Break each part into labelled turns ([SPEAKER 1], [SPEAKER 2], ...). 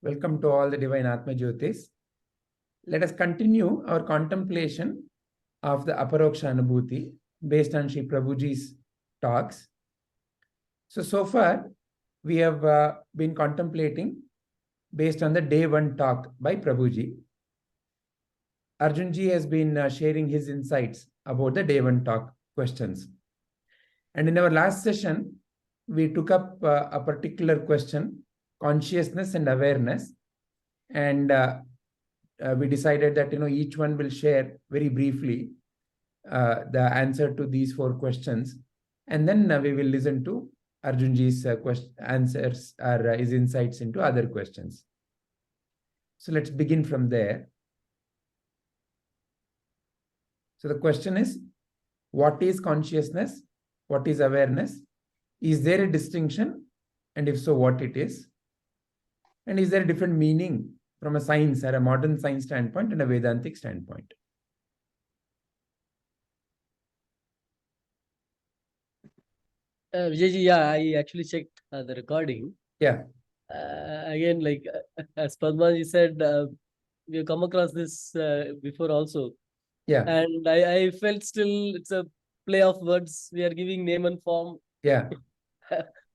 [SPEAKER 1] Welcome to all the divine Atma Jyotis. Let us continue our contemplation of the Aparoksha Anubhuti based on Sri Prabhuji's talks. So far, we have been contemplating based on the day one talk by Prabhuji. Arjunji has been sharing his insights about the day one talk questions. And in our last session, we took up a particular question, consciousness and awareness. And we decided that each one will share very briefly the answer to these four questions. And then we will listen to Arjunji's answers or his insights into other questions. So let's begin from there. So the question is, what is consciousness? What is awareness? Is there a distinction? And if so, what it is? And is there a different meaning from a science or a modern science standpoint and a Vedantic standpoint?
[SPEAKER 2] Vijayji, yeah, I actually checked the recording.
[SPEAKER 1] Yeah.
[SPEAKER 2] Again, like as Padmaji said, we have come across this before also.
[SPEAKER 1] Yeah.
[SPEAKER 2] And I felt still it's a play of words. We are giving name and form.
[SPEAKER 1] Yeah.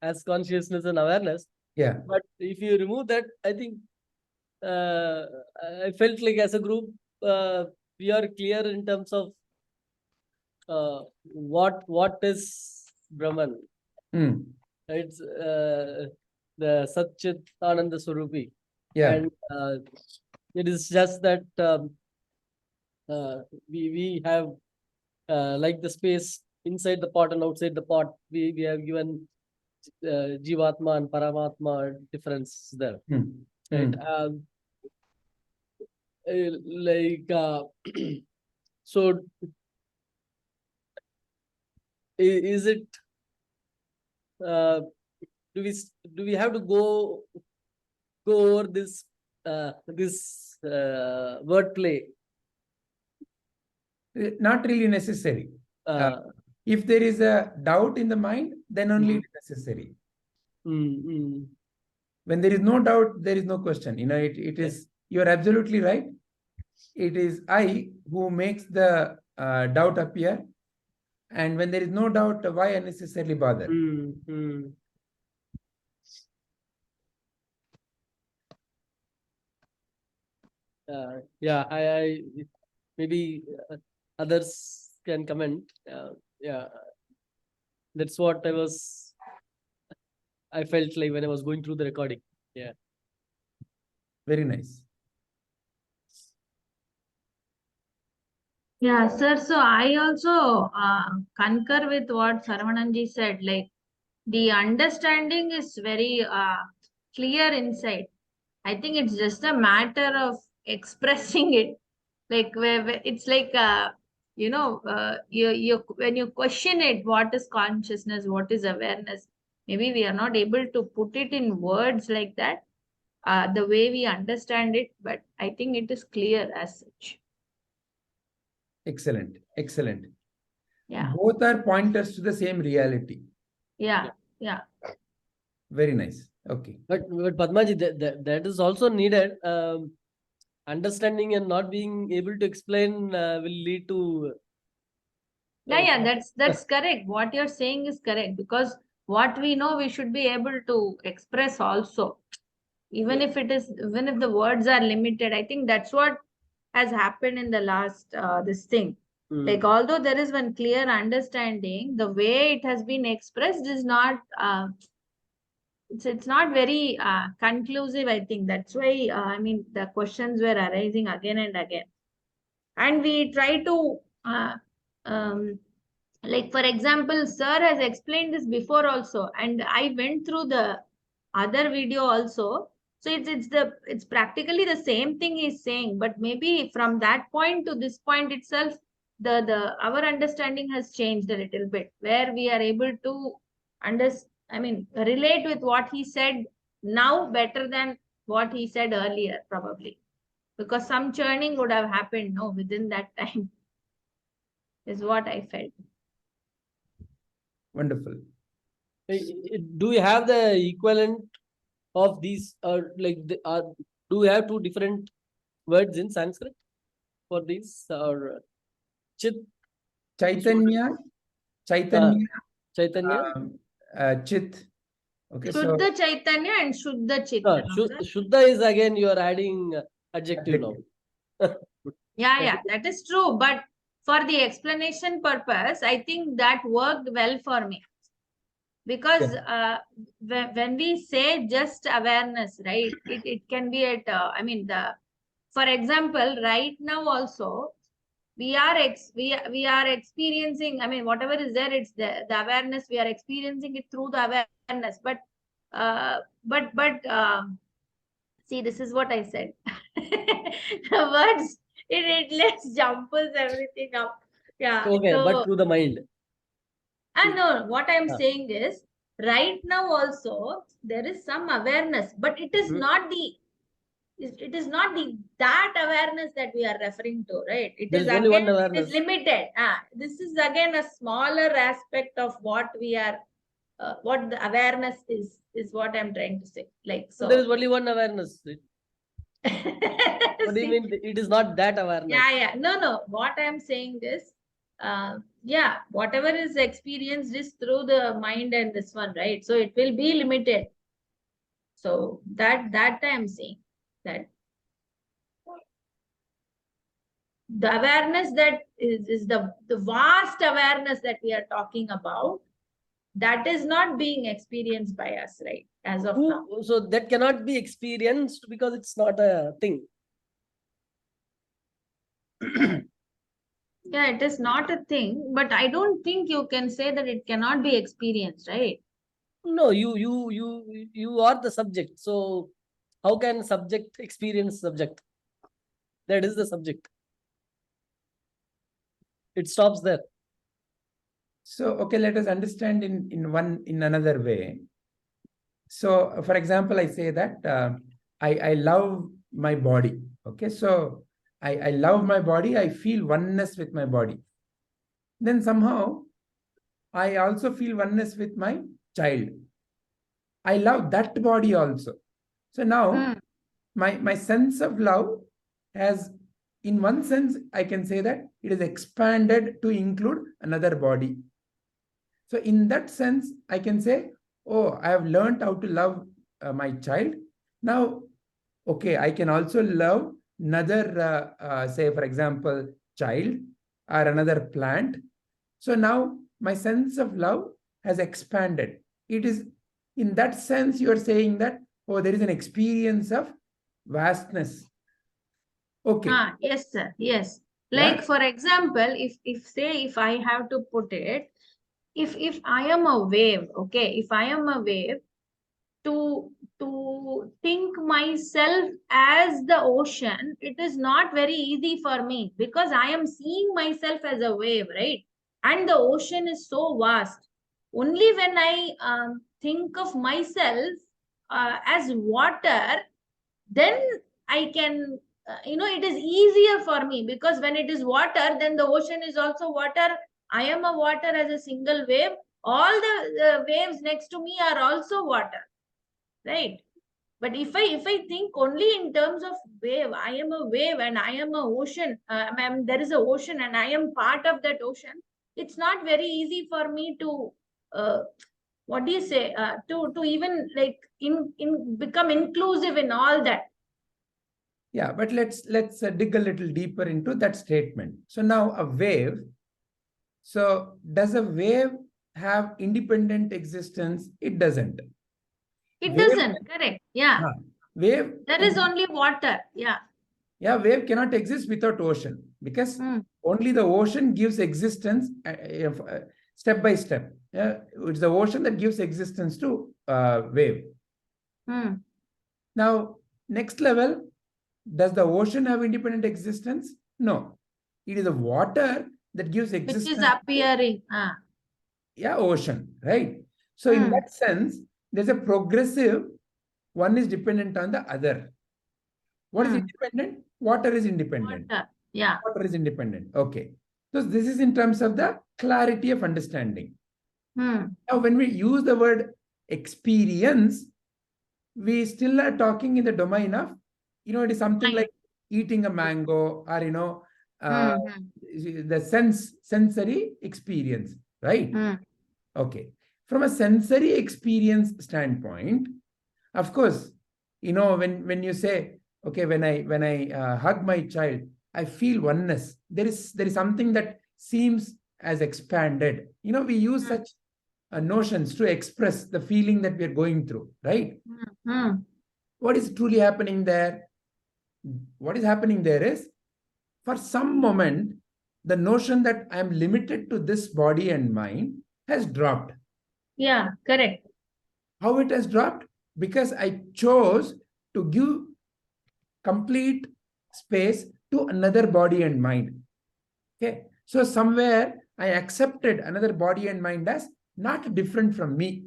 [SPEAKER 2] As consciousness and awareness.
[SPEAKER 1] Yeah.
[SPEAKER 2] But if you remove that, I think I felt like as a group, we are clear in terms of what is Brahman. It's the Satchit Ananda Swarupi.
[SPEAKER 1] Yeah.
[SPEAKER 2] And it is just that we have like the space inside the pot and outside the pot, we have given Jivatma and Paramatma difference there. Right? So is it do we have to go over this wordplay?
[SPEAKER 1] Not really necessary. If there is a doubt in the mind, then only it is necessary. When there is no doubt, there is no question. It is, you are absolutely right. It is I who makes the doubt appear. And when there is no doubt, why unnecessarily bother?
[SPEAKER 2] Yeah, I maybe others can comment. Yeah, that's what I felt like when I was going through the recording. Yeah.
[SPEAKER 1] Very nice.
[SPEAKER 3] Yeah, sir. So I also concur with what Sarvananji said. Like the understanding is very clear inside. I think it's just a matter of expressing it. Like where it's like you when you question it, what is consciousness, what is awareness? Maybe we are not able to put it in words like that, the way we understand it. But I think it is clear as such.
[SPEAKER 1] Excellent. Excellent.
[SPEAKER 3] Yeah.
[SPEAKER 1] Both are pointers to the same reality.
[SPEAKER 3] Yeah. Yeah.
[SPEAKER 1] Very nice. Okay.
[SPEAKER 2] But Padmaji, that is also needed. Understanding and not being able to explain will lead to.
[SPEAKER 3] Yeah, that's correct. What you're saying is correct, because what we know we should be able to express also. Even if the words are limited, I think that's what has happened in the last this thing. Like although there is one clear understanding, the way it has been expressed is not it's not very conclusive. I think that's why I mean the questions were arising again and again, and we try to like for example, sir has explained this before also, and I went through the other video also. So it's practically the same thing he's saying, but maybe from that point to this point itself, our understanding has changed a little bit, where we are able to relate with what he said now better than what he said earlier, probably, because some churning would have happened within that time, is what I felt.
[SPEAKER 1] Wonderful.
[SPEAKER 2] Do we have the equivalent of these do we have two different words in Sanskrit for these, or Chit,
[SPEAKER 1] Chaitanya, Chaitanya,
[SPEAKER 2] Chaitanya?
[SPEAKER 1] Chit. Okay,
[SPEAKER 3] Shuddha Chaitanya and Shuddha Chitta.
[SPEAKER 2] Shuddha is again you are adding adjective now.
[SPEAKER 3] Yeah, that is true. But for the explanation purpose, I think that worked well for me. Because when we say just awareness, right, it can be at, for example, right now also, we are experiencing, whatever is there, it's the awareness, we are experiencing it through the awareness. But see, this is what I said. The words, it lets jumbles everything up. Yeah.
[SPEAKER 2] Okay,
[SPEAKER 3] so,
[SPEAKER 2] but through the mind.
[SPEAKER 3] no, what I'm saying is, right now also there is some awareness, but it is not that awareness that we are referring to, right? It is
[SPEAKER 2] only one
[SPEAKER 3] again, it
[SPEAKER 2] awareness.
[SPEAKER 3] is limited. This is again a smaller aspect of what we are, what the awareness is what I'm trying to say. Like, so
[SPEAKER 2] there is only one awareness. What do you mean? It is not that awareness.
[SPEAKER 3] Yeah. No. What I'm saying is, whatever is experienced is through the mind and this one, right? So it will be limited. So that I'm saying that the awareness that is the vast awareness that we are talking about, that is not being experienced by us, right? As of now.
[SPEAKER 2] So that cannot be experienced because it's not a thing.
[SPEAKER 3] Yeah, it is not a thing, but I don't think you can say that it cannot be experienced, right?
[SPEAKER 2] No, you are the subject. So how can subject experience subject? That is the subject. It stops there.
[SPEAKER 1] So, okay, let us understand in another way. So, for example, I say that I love my body. Okay, so I love my body. I feel oneness with my body. Then somehow I also feel oneness with my child. I love that body also. So now my sense of love has, in one sense, I can say that it is expanded to include another body. So in that sense, I can say, oh, I have learned how to love my child. Now, okay, I can also love another, say, for example, child or another plant. So now my sense of love has expanded. It is in that sense you are saying that, oh, there is an experience of vastness. Okay.
[SPEAKER 3] Yes, sir. Yes. Like, for example, if I have to put it, if I am a wave, okay, if I am a wave, to think myself as the ocean, it is not very easy for me, because I am seeing myself as a wave, right? And the ocean is so vast. Only when I think of myself as water, then I can, it is easier for me, because when it is water, then the ocean is also water. I am a water as a single wave. All the waves next to me are also water, right? But if I think only in terms of wave, I am a wave and I am a ocean, there is a ocean and I am part of that ocean, it's not very easy for me to what do you say, to even like in become inclusive in all that.
[SPEAKER 1] Yeah, but let's dig a little deeper into that statement. So now a wave. So does a wave have independent existence? It doesn't.
[SPEAKER 3] It doesn't. Correct. Yeah.
[SPEAKER 1] Wave.
[SPEAKER 3] There is only water. Yeah.
[SPEAKER 1] Yeah, wave cannot exist without ocean, because only the ocean gives existence step by step. Yeah, it's the ocean that gives existence to wave. Now, next level, does the ocean have independent existence? No. It is the water that gives existence.
[SPEAKER 3] Which is appearing.
[SPEAKER 1] Yeah, ocean, right? So in that sense, there's a progressive, one is dependent on the other. What is independent? Water is independent.
[SPEAKER 3] Water. Yeah.
[SPEAKER 1] Water is independent. Okay. So this is in terms of the clarity of understanding. Now, when we use the word experience, we still are talking in the domain of, it is something
[SPEAKER 3] Mind.
[SPEAKER 1] like eating a mango, or,
[SPEAKER 3] Mm-hmm.
[SPEAKER 1] the sensory experience, right?
[SPEAKER 3] Mm.
[SPEAKER 1] Okay. From a sensory experience standpoint, of course, when you say, okay, when I hug my child, I feel oneness. There is something that seems as expanded. We use such notions to express the feeling that we are going through, right?
[SPEAKER 3] Mm.
[SPEAKER 1] What is truly happening there? What is happening there is, for some moment, the notion that I am limited to this body and mind has dropped.
[SPEAKER 3] Yeah, correct.
[SPEAKER 1] How it has dropped? Because I chose to give complete space to another body and mind. Okay. So somewhere I accepted another body and mind as not different from me.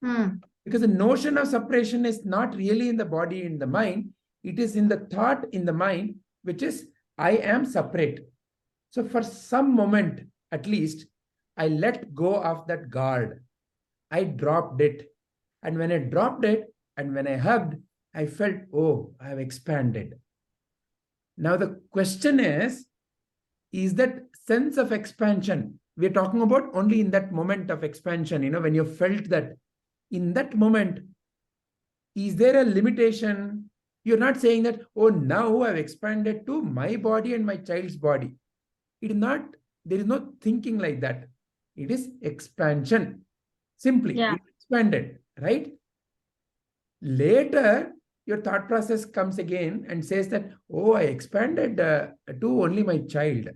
[SPEAKER 3] Mm.
[SPEAKER 1] Because the notion of separation is not really in the body and the mind. It is in the thought in the mind, which is, I am separate. So for some moment, at least, I let go of that guard. I dropped it. And when I dropped it, and when I hugged, I felt, oh, I have expanded. Now the question is that sense of expansion, we're talking about only in that moment of expansion, when you felt that, in that moment, is there a limitation? You're not saying that, oh, now I've expanded to my body and my child's body. It is not, there is no thinking like that. It is expansion. Simply,
[SPEAKER 3] Yeah.
[SPEAKER 1] it expanded, right? Later, your thought process comes again and says that, oh, I expanded to only my child.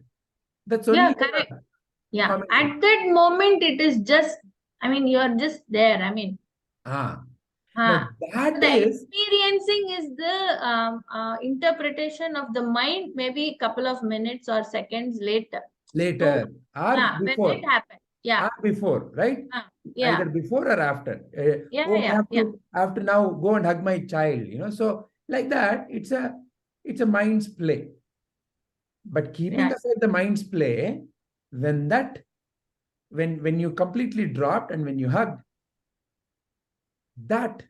[SPEAKER 1] That's only
[SPEAKER 3] Yeah, correct. Yeah.
[SPEAKER 1] commentary.
[SPEAKER 3] At that moment, it is just, you're just there.
[SPEAKER 1] Now
[SPEAKER 3] So
[SPEAKER 1] that
[SPEAKER 3] the
[SPEAKER 1] is
[SPEAKER 3] experiencing is the interpretation of the mind, maybe a couple of minutes or seconds later.
[SPEAKER 1] later or
[SPEAKER 3] When
[SPEAKER 1] before.
[SPEAKER 3] it happened. Yeah.
[SPEAKER 1] Or before, right?
[SPEAKER 3] Yeah.
[SPEAKER 1] Either before or after.
[SPEAKER 3] Yeah,
[SPEAKER 1] Oh,
[SPEAKER 3] yeah,
[SPEAKER 1] I have to now go and hug my child. So like that, it's a mind's play. But keeping
[SPEAKER 3] Yeah.
[SPEAKER 1] aside the mind's play, when you completely dropped and when you hugged, that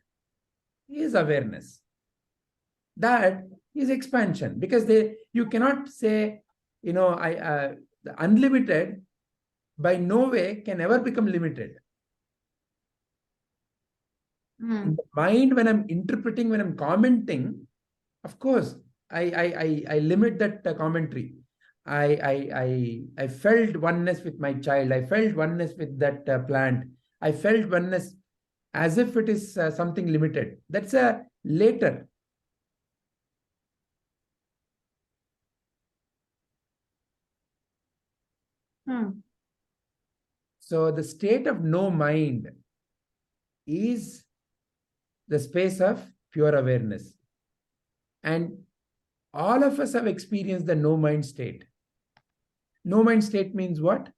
[SPEAKER 1] is awareness. That is expansion, because you cannot say, the unlimited by no way can ever become limited. In the mind, when I'm interpreting, when I'm commenting, of course, I limit that commentary. I felt oneness with my child. I felt oneness with that plant. I felt oneness as if it is something limited. That's a later. So the state of no mind is the space of pure awareness. And all of us have experienced the no mind state. No mind state means what?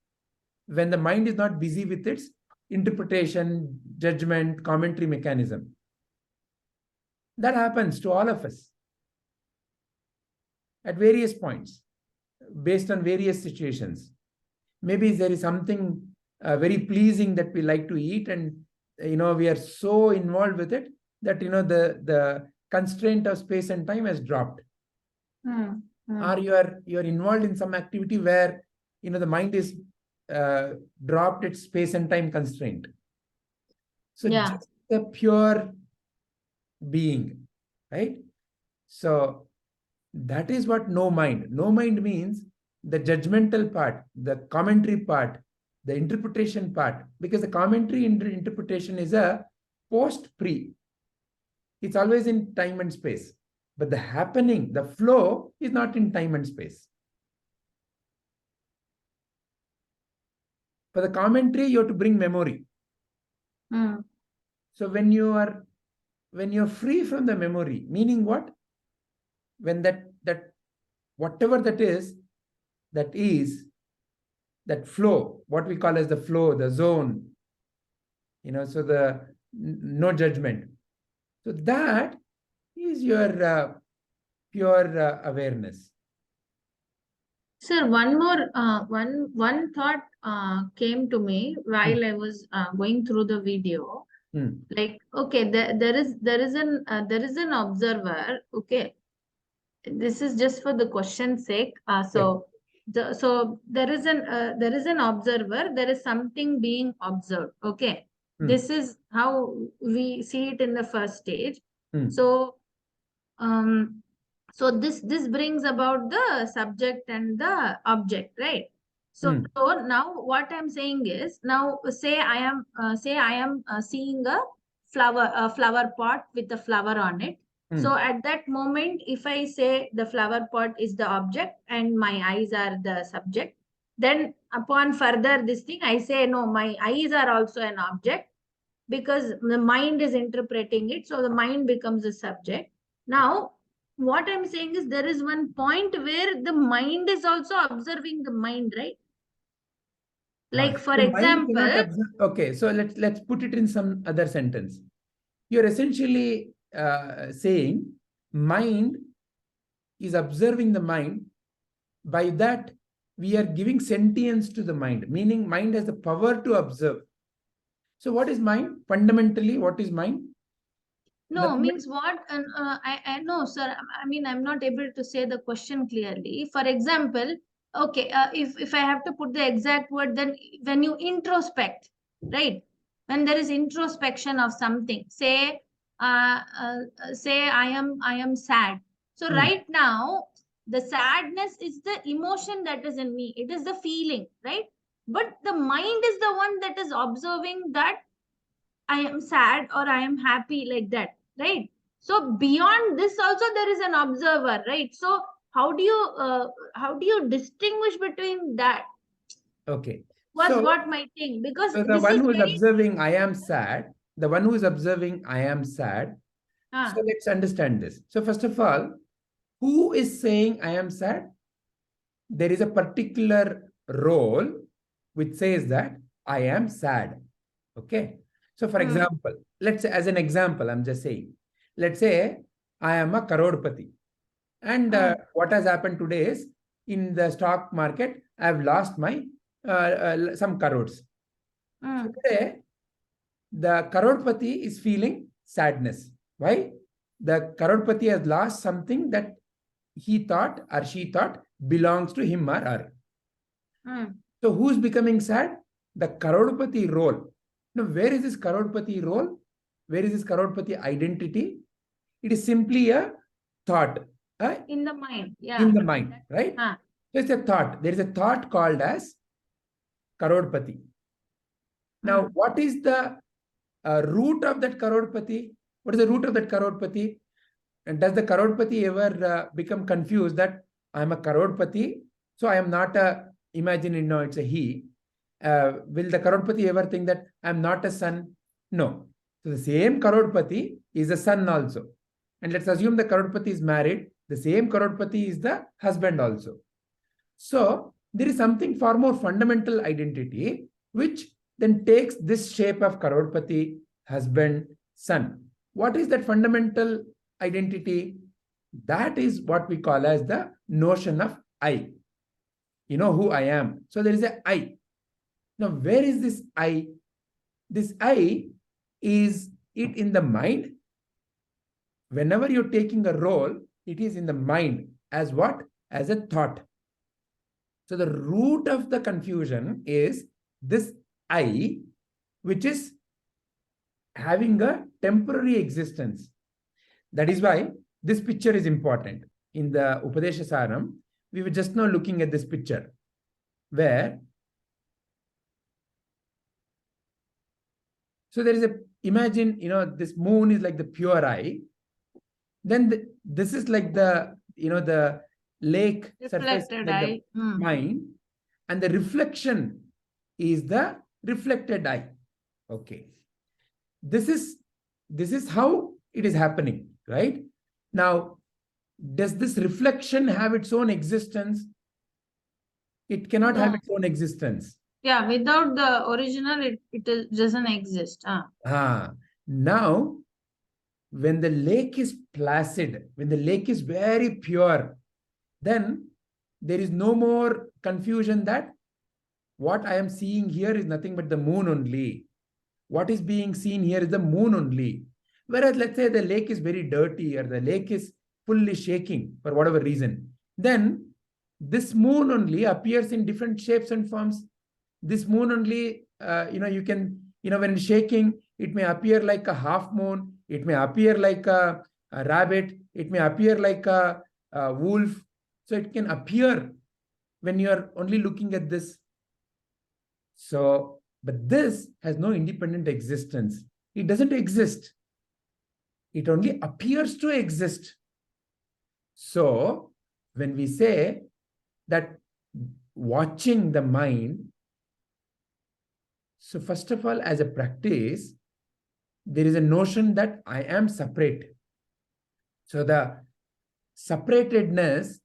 [SPEAKER 1] When the mind is not busy with its interpretation, judgment, commentary mechanism. That happens to all of us at various points, based on various situations. Maybe there is something very pleasing that we like to eat, and we are so involved with it that the constraint of space and time has dropped. Or you are involved in some activity where the mind is dropped its space and time constraint. So just the pure being, right? So that is what no mind. No mind means the judgmental part, the commentary part, the interpretation part, because the commentary interpretation is a post-pre. It's always in time and space. But the happening, the flow is not in time and space. For the commentary, you have to bring memory. So when you're free from the memory, meaning what? When that whatever that is that flow, what we call as the flow, the zone, so the no judgment. So that is your pure awareness.
[SPEAKER 3] Sir, one more one thought came to me while I was going through the video. Like, okay, there is an observer. Okay, this is just for the question's sake. So there is an observer. There is something being observed. Okay, this is how we see it in the first stage. So so this brings about the subject and the object, right? So now what I'm saying is, now say I am seeing a flower pot with a flower on it. So at that moment, if I say the flower pot is the object and my eyes are the subject, then upon further this thing, I say no, my eyes are also an object, because the mind is interpreting it. So the mind becomes a subject. Now, what I'm saying is, there is one point where the mind is also observing the mind, right? Like, for
[SPEAKER 1] the mind
[SPEAKER 3] example,
[SPEAKER 1] cannot observe. Okay, so let's put it in some other sentence. You're essentially saying mind is observing the mind. By that, we are giving sentience to the mind, meaning mind has the power to observe. So what is mind? Fundamentally, what is mind?
[SPEAKER 3] no,
[SPEAKER 1] Nothing
[SPEAKER 3] means what? I know, sir. I mean, I'm not able to say the question clearly. For example, okay, if I have to put the exact word, then when you introspect, right? When there is introspection of something, say, I am sad. So right now, the sadness is the emotion that is in me. It is the feeling, right? But the mind is the one that is observing that I am sad or I am happy, like that, right? So beyond this also there is an observer, right? So how do you distinguish between that?
[SPEAKER 1] Okay.
[SPEAKER 3] Was
[SPEAKER 1] So,
[SPEAKER 3] what my thing, because
[SPEAKER 1] so the
[SPEAKER 3] this
[SPEAKER 1] one
[SPEAKER 3] is
[SPEAKER 1] who is
[SPEAKER 3] very
[SPEAKER 1] observing I am sad, the one who is observing I am sad. So let's understand this. So first of all, who is saying I am sad? There is a particular role which says that I am sad. Okay. So for example, let's say, as an example, I'm just saying, let's say I am a Karodpati. And what has happened today is, in the stock market, I've lost my some crores. So today, the Karodpati is feeling sadness. Why? The Karodpati has lost something that he thought or she thought belongs to him or her. So who's becoming sad? The Karodpati role. Now, where is this Karodpati role? Where is this Karodpati identity? It is simply a thought.
[SPEAKER 3] in the mind. Yeah.
[SPEAKER 1] In the mind, right? So it's a thought. There is a thought called as Karodpati. Now, what is the root of that Karodpati? What is the root of that Karodpati? And does the Karodpati ever become confused that I'm a Karodpati, so I am not a, imagine, it's a he. Will the Karodpati ever think that I'm not a son? No. So the same Karodpati is a son also. And let's assume the Karodpati is married. The same Karodpati is the husband also. So there is something far more fundamental identity, which then takes this shape of Karodpati, husband, son. What is that fundamental identity? That is what we call as the notion of I. You know who I am. So there is a I. Now, where is this I? This I, is it in the mind? Whenever you're taking a role, it is in the mind as what? As a thought. So the root of the confusion is this I, which is having a temporary existence. That is why this picture is important. In the Upadesha Saram, we were just now looking at this picture where, so there is a, imagine, this moon is like the pure I. Then this is like the, the lake surface, like the mind, and the reflection is the reflected I. Okay. This is how it is happening, right? Now, does this reflection have its own existence? It cannot have its own existence.
[SPEAKER 3] Yeah, without the original, it doesn't exist.
[SPEAKER 1] Now, when the lake is placid, when the lake is very pure, then there is no more confusion that what I am seeing here is nothing but the moon only. what is being seen here is the moon only. Whereas let's say the lake is very dirty or the lake is fully shaking for whatever reason, then this moon only appears in different shapes and forms. This moon only, you can, when it's shaking, it may appear like a half moon, it may appear like a rabbit, it may appear like a wolf. So it can appear when you are only looking at this. So, but this has no independent existence. It doesn't exist. It only appears to exist. So, when we say that watching the mind, so first of all, as a practice, there is a notion that I am separate. So the separatedness,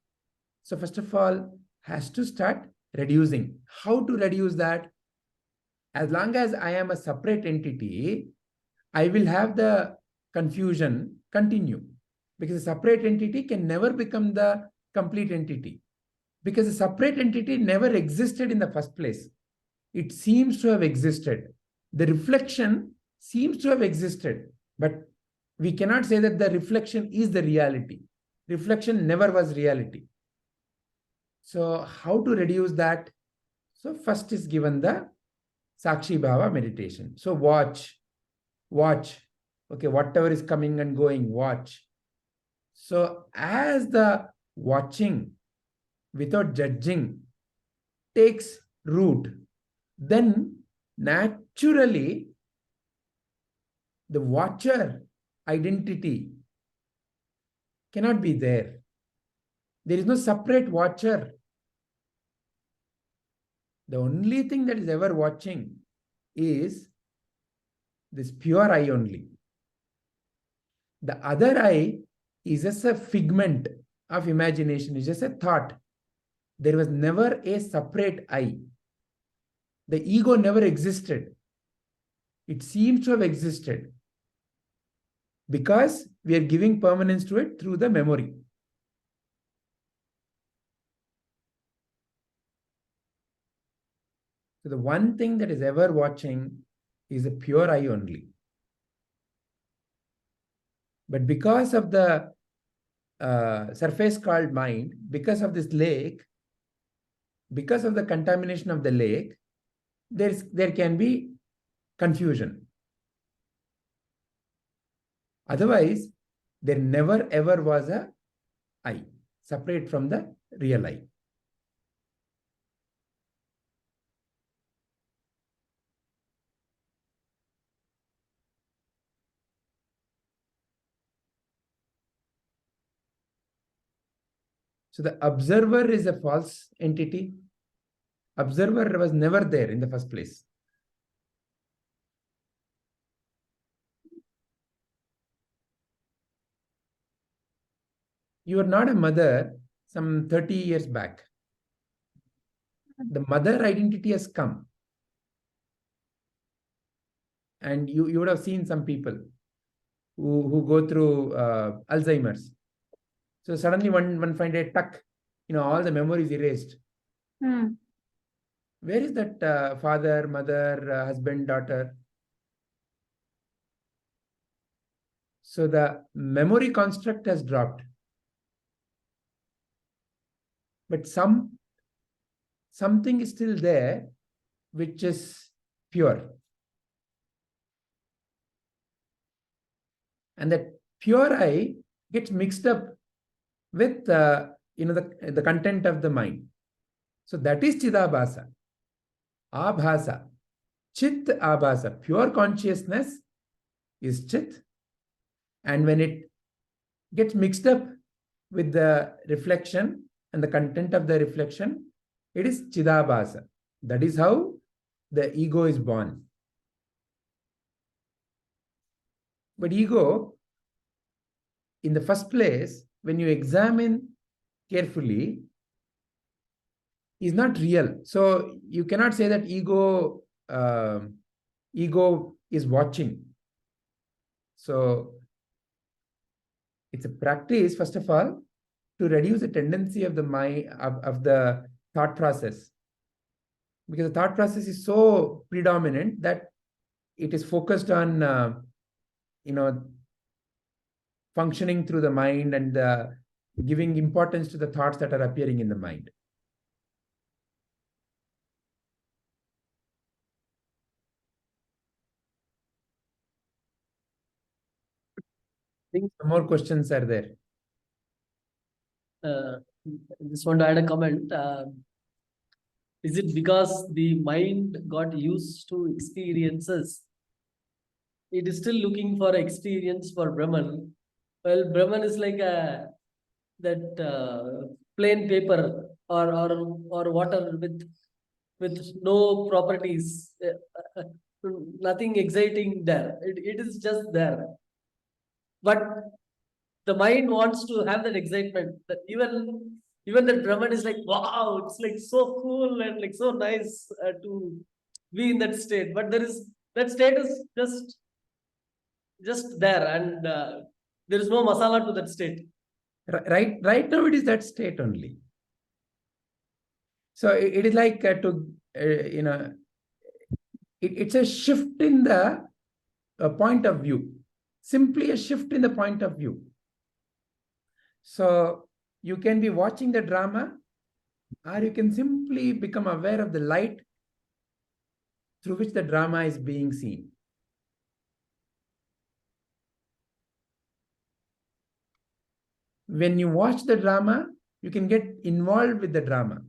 [SPEAKER 1] so first of all, has to start reducing. How to reduce that? As long as I am a separate entity, I will have the confusion continue, because a separate entity can never become the complete entity, because a separate entity never existed in the first place. It seems to have existed. The reflection seems to have existed, but we cannot say that the reflection is the reality. Reflection never was reality. So how to reduce that? So first is given the Sakshi Bhava meditation. So watch. Okay, whatever is coming and going, watch. So as the watching without judging takes root, then naturally the watcher identity cannot be there. There is no separate watcher. The only thing that is ever watching is this pure eye only. The other eye is just a figment of imagination, it's just a thought. There was never a separate eye. The ego never existed. It seems to have existed because we are giving permanence to it through the memory. So the one thing that is ever watching is a pure eye only. But because of the surface called mind, because of this lake, because of the contamination of the lake, there can be confusion. Otherwise, there never ever was a I separate from the real I. So the observer is a false entity. Observer was never there in the first place. You are not a mother some 30 years back. The mother identity has come. And you would have seen some people who go through Alzheimer's. So suddenly one find a tuck, all the memories erased. Where is that father, mother, husband, daughter? So the memory construct has dropped. But something is still there, which is pure. And that pure I gets mixed up with the content of the mind. So that is Chidabhasa. Abhasa. Chit Abhasa. Pure consciousness is Chit. And when it gets mixed up with the reflection and the content of the reflection, it is Chidabhasa. That is how the ego is born. But ego, in the first place, when you examine carefully, is not real. So you cannot say that ego is watching. So it's a practice, first of all, to reduce the tendency of the mind of the thought process, because the thought process is so predominant that it is focused on, functioning through the mind and giving importance to the thoughts that are appearing in the mind. I think some more questions are there.
[SPEAKER 2] I just want to add a comment. Is it because the mind got used to experiences? It is still looking for experience for Brahman. Well, Brahman is like that plain paper or water with no properties, nothing exciting there. It is just there. But the mind wants to have that excitement. That even that Brahman is like, wow, it's like so cool and like so nice to be in that state. But that state is just there, and there is no masala to that state.
[SPEAKER 1] Right now, it is that state only. So it is like it's a shift in the point of view. Simply a shift in the point of view. So you can be watching the drama, or you can simply become aware of the light through which the drama is being seen. When you watch the drama, you can get involved with the drama.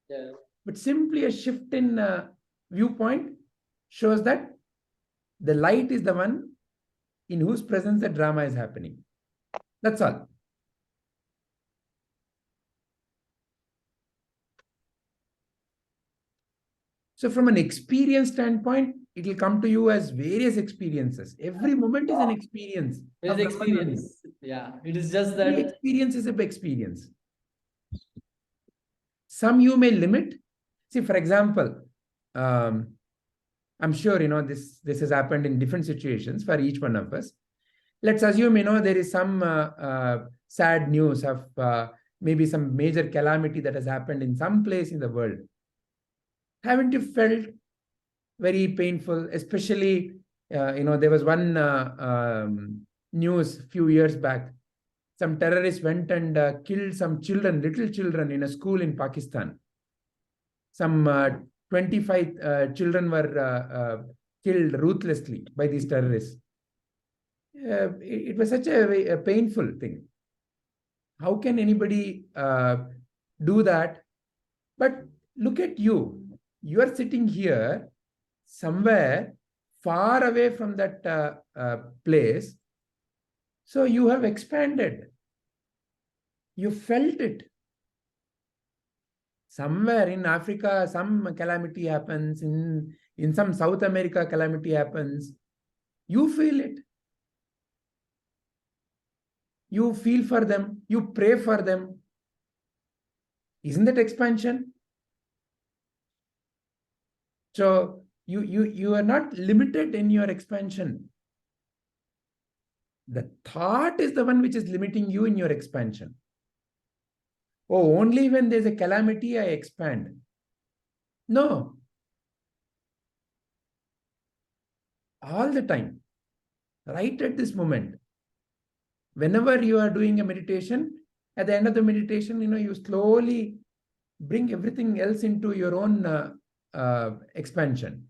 [SPEAKER 2] Yeah.
[SPEAKER 1] But simply a shift in viewpoint shows that the light is the one in whose presence the drama is happening. That's all. So from an experience standpoint, it will come to you as various experiences. Every moment is an experience.
[SPEAKER 2] It is experience. Yeah, it is just that.
[SPEAKER 1] Every experience is an experience. Some you may limit. See, for example, I'm sure this has happened in different situations for each one of us. Let's assume there is some sad news of maybe some major calamity that has happened in some place in the world. Haven't you felt very painful? Especially, there was one news a few years back. Some terrorists went and killed some children, little children, in a school in Pakistan. Some 25 children were killed ruthlessly by these terrorists. It was such a painful thing. How can anybody do that? But look at you. You are sitting here somewhere far away from that place. So you have expanded. You felt it. Somewhere in Africa, some calamity happens. In some South America, calamity happens. You feel it. You feel for them. You pray for them. Isn't that expansion? So you are not limited in your expansion. The thought is the one which is limiting you in your expansion. Oh, only when there's a calamity, I expand. No. All the time. Right at this moment. Whenever you are doing a meditation, at the end of the meditation, you slowly bring everything else into your own expansion.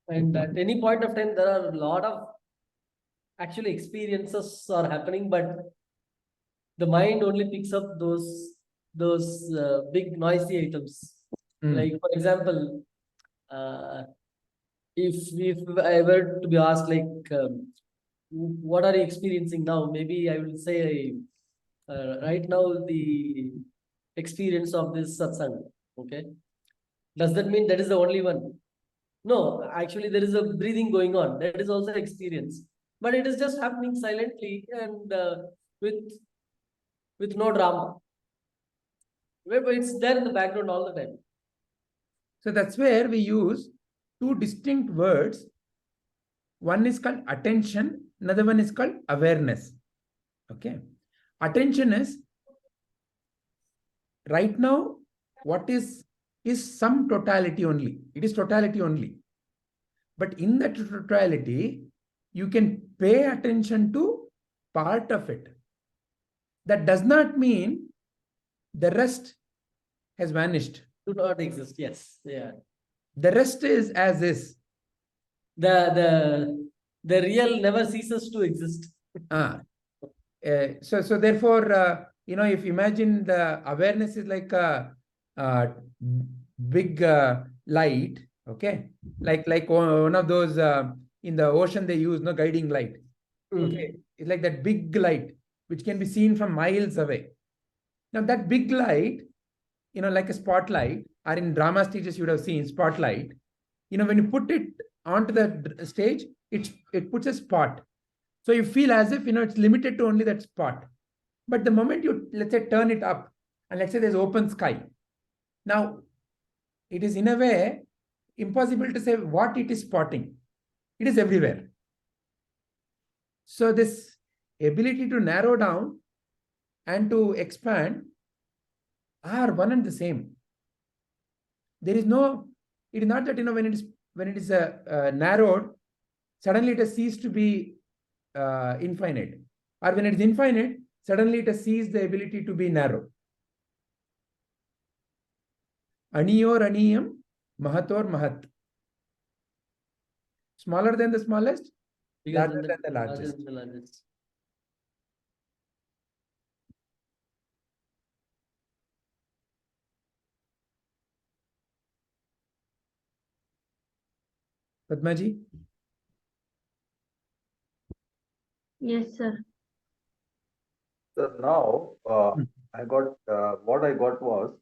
[SPEAKER 2] And at any point of time, there are a lot of actually experiences are happening, but the mind only picks up those big noisy items. Like, for example, if I were to be asked, like, what are you experiencing now? Maybe I will say, right now, the experience of this satsang. Okay. Does that mean that is the only one? No, actually, there is a breathing going on. That is also experience. But it is just happening silently and with no drama. It's there in the background all the time.
[SPEAKER 1] So that's where we use two distinct words One is called attention, another one is called awareness. Okay. Attention is right now, what is some totality only. It is totality only. But in that totality, you can pay attention to part of it. That does not mean the rest has vanished.
[SPEAKER 2] Do not exist. Yes. Yeah.
[SPEAKER 1] The rest is as is.
[SPEAKER 2] The real never ceases to exist.
[SPEAKER 1] So therefore, if you imagine the awareness is like a big light, okay, like one of those in the ocean they use no guiding light. Okay, it's like that big light which can be seen from miles away. Now that big light, like a spotlight, or in drama stages you would have seen spotlight. When you put it onto the stage, it puts a spot. So you feel as if it's limited to only that spot. But the moment you, let's say, turn it up, and let's say there's open sky. Now, it is in a way impossible to say what it is spotting. It is everywhere. So this ability to narrow down and to expand are one and the same. There is no, it is not that, when it is narrowed, suddenly it has ceased to be infinite. Or when it is infinite, suddenly it has ceased the ability to be narrow. Aniyor aniyam, mahator mahat. Smaller than the smallest, larger than the largest. Padmaji?
[SPEAKER 3] Yes, sir.
[SPEAKER 4] So now I got what I got was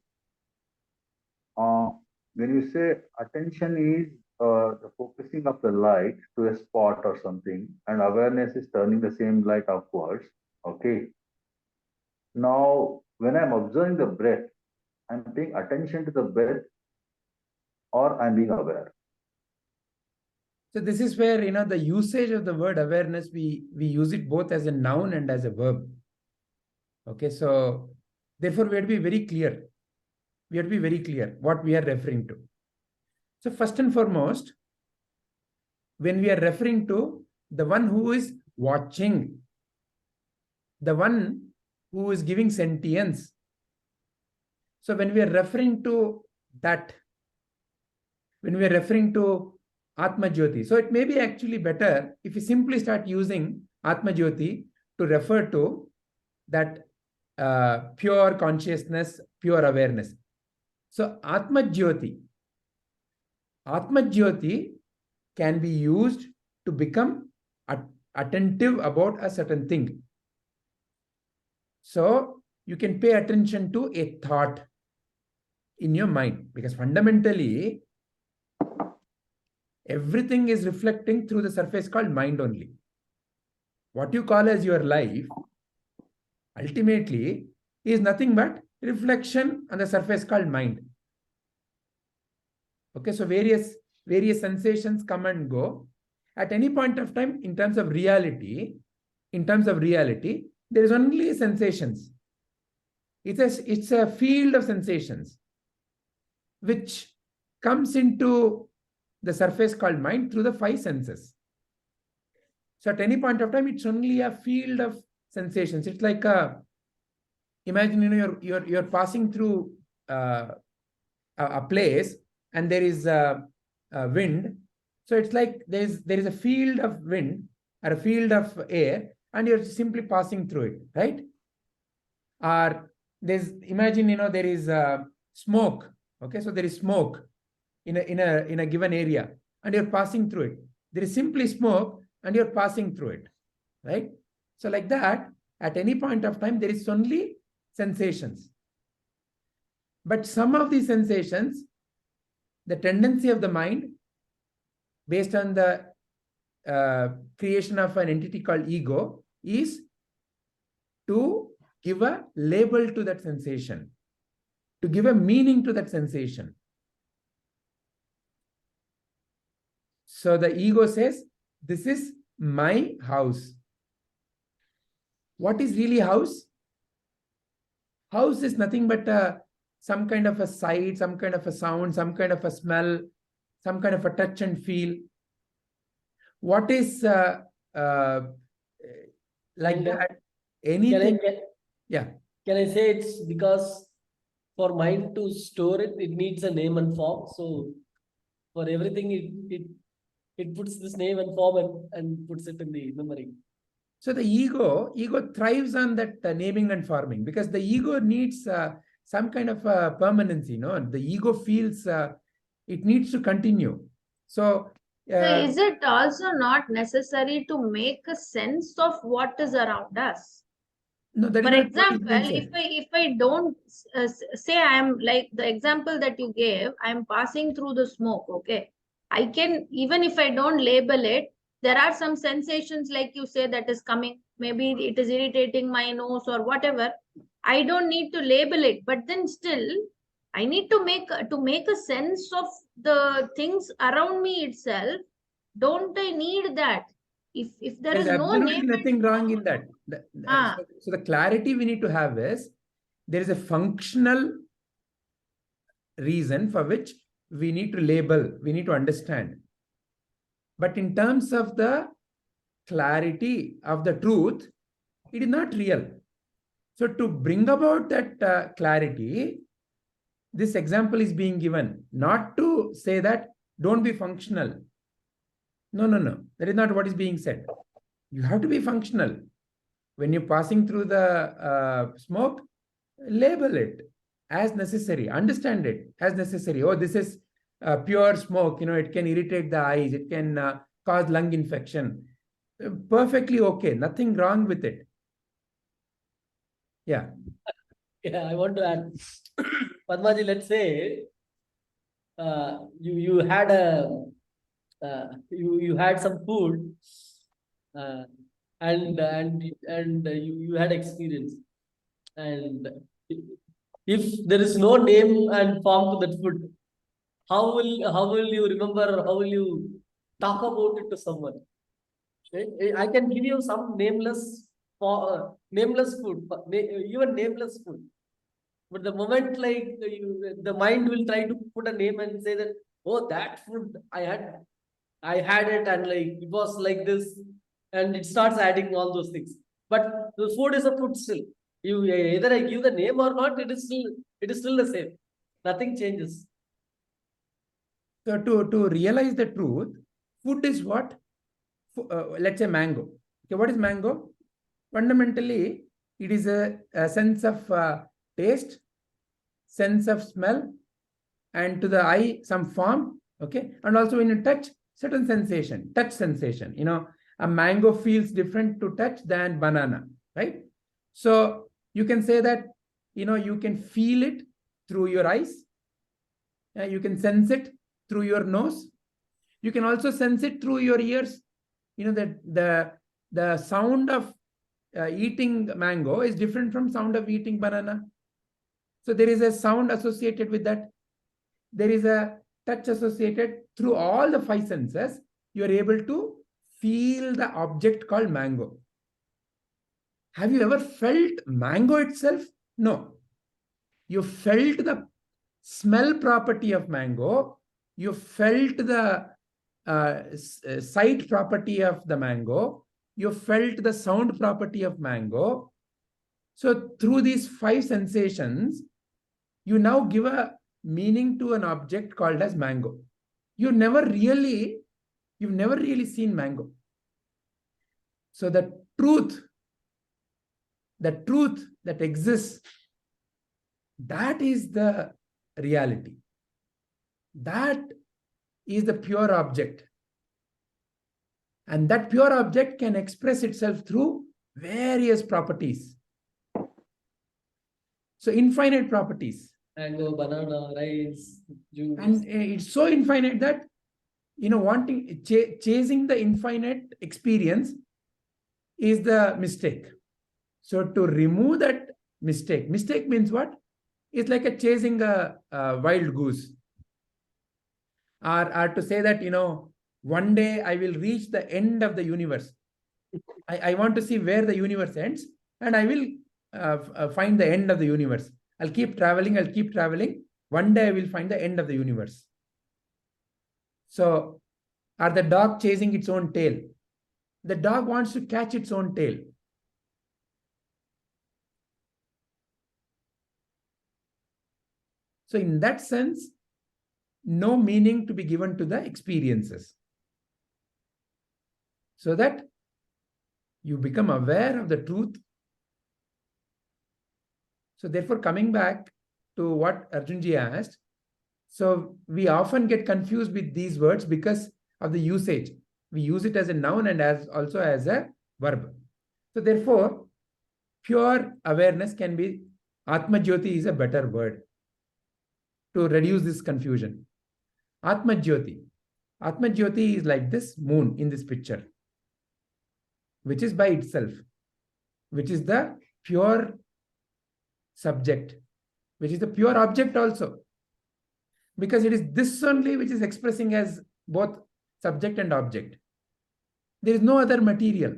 [SPEAKER 4] when you say attention is the focusing of the light to a spot or something, and awareness is turning the same light upwards. Okay. Now, when I'm observing the breath, I'm paying attention to the breath, or I'm being aware.
[SPEAKER 1] So this is where, the usage of the word awareness, we use it both as a noun and as a verb. Okay, so therefore we have to be very clear. We have to be very clear what we are referring to. So first and foremost, when we are referring to the one who is watching, the one who is giving sentience. So when we are referring to that, when we are referring to Atma Jyoti, so it may be actually better if you simply start using Atma Jyoti to refer to that pure consciousness, pure awareness. So Atma Jyoti can be used to become attentive about a certain thing. So you can pay attention to a thought in your mind, because fundamentally everything is reflecting through the surface called mind only. What you call as your life ultimately is nothing but reflection on the surface called mind. Okay, so various sensations come and go. At any point of time, in terms of reality, there is only sensations. It's a field of sensations which comes into the surface called mind through the five senses. So at any point of time, it's only a field of sensations. It's like imagine you're passing through a place and there is a wind. So it's like there is a field of wind or a field of air, and you're simply passing through it, right? Or imagine there is smoke. Okay, so there is smoke in a given area, and you're passing through it. There is simply smoke, and you're passing through it, right? So like that, at any point of time, there is only sensations. But some of these sensations, the tendency of the mind, based on the creation of an entity called ego, is to give a label to that sensation, to give a meaning to that sensation. So the ego says, this is my house. What is really house? House is nothing but some kind of a sight, some kind of a sound, some kind of a smell, some kind of a touch and feel. What is like
[SPEAKER 2] And
[SPEAKER 1] that? Anything? Yeah.
[SPEAKER 2] Can I say it's because for mind to store it, it needs a name and form. So for everything, it puts this name and form and puts it in the memory.
[SPEAKER 1] So the ego thrives on that naming and forming, because the ego needs some kind of permanency. The ego feels it needs to continue. So
[SPEAKER 3] So is it also not necessary to make a sense of what is around us?
[SPEAKER 1] no, that is
[SPEAKER 3] For
[SPEAKER 1] not what is
[SPEAKER 3] example,
[SPEAKER 1] being said.
[SPEAKER 3] if I don't say, I'm like the example that you gave, I'm passing through the smoke, okay? I can, even if I don't label it, there are some sensations like you say that is coming. Maybe it is irritating my nose or whatever. I don't need to label it, but then still I need to make a sense of the things around me itself. Don't I need that? If there
[SPEAKER 1] There is
[SPEAKER 3] is no
[SPEAKER 1] absolutely
[SPEAKER 3] name
[SPEAKER 1] nothing
[SPEAKER 3] and
[SPEAKER 1] wrong
[SPEAKER 3] form,
[SPEAKER 1] in that.
[SPEAKER 3] ah,
[SPEAKER 1] So the clarity we need to have is there is a functional reason for which we need to label, we need to understand. But in terms of the clarity of the truth, it is not real. So to bring about that clarity, this example is being given, not to say that don't be functional. No. That is not what is being said. You have to be functional. When you're passing through the smoke, label it as necessary. Understand it as necessary. Oh, this is pure smoke. It can irritate the eyes. It can cause lung infection. Perfectly okay. Nothing wrong with it. Yeah.
[SPEAKER 2] Yeah, I want to add. Padmaji, let's say you had you had some food uh, and you had experience, and if there is no name and form to that food, how will you remember, how will you talk about it to someone? I can give you some nameless food, even nameless food. But the moment the mind will try to put a name and say that, oh, that food I had it, and like it was like this, and it starts adding all those things. But the food is a food still. You either I give the name or not, it is still the same. Nothing changes.
[SPEAKER 1] So to realize the truth, food is what? Let's say mango. Okay, what is mango? Fundamentally, it is a sense of taste, sense of smell, and to the eye, some form. Okay, and also when you touch, certain sensation, touch sensation. A mango feels different to touch than banana, right? So you can say that, you can feel it through your eyes. You can sense it through your nose. You can also sense it through your ears. That the sound of eating mango is different from sound of eating banana. So there is a sound associated with that. There is a touch associated. Through all the five senses, you are able to feel the object called mango. Have you ever felt mango itself? No. You felt the smell property of mango. You felt the sight property of the mango. You felt the sound property of mango. So through these five sensations, you now give a meaning to an object called as mango. You've never really seen mango. So the truth that exists, that is the reality. That is the pure object. And that pure object can express itself through various properties. So infinite properties.
[SPEAKER 2] Mango, banana, rice, juice.
[SPEAKER 1] And it's so infinite that, chasing the infinite experience is the mistake. So to remove that mistake means what? It's like chasing a wild goose. Or to say that, One day I will reach the end of the universe. I want to see where the universe ends, and I will find the end of the universe. I'll keep traveling. One day I will find the end of the universe. So, are the dog chasing its own tail? The dog wants to catch its own tail. So, in that sense, no meaning to be given to the experiences. So that you become aware of the truth. So therefore, coming back to what Arjunji asked, so we often get confused with these words because of the usage. We use it as a noun and as also as a verb. So therefore, pure awareness can be, Atma Jyoti is a better word to reduce this confusion. Atma Jyoti. Atma Jyoti is like this moon in this picture, which is by itself, which is the pure subject, which is the pure object also. Because it is this only which is expressing as both subject and object. There is no other material.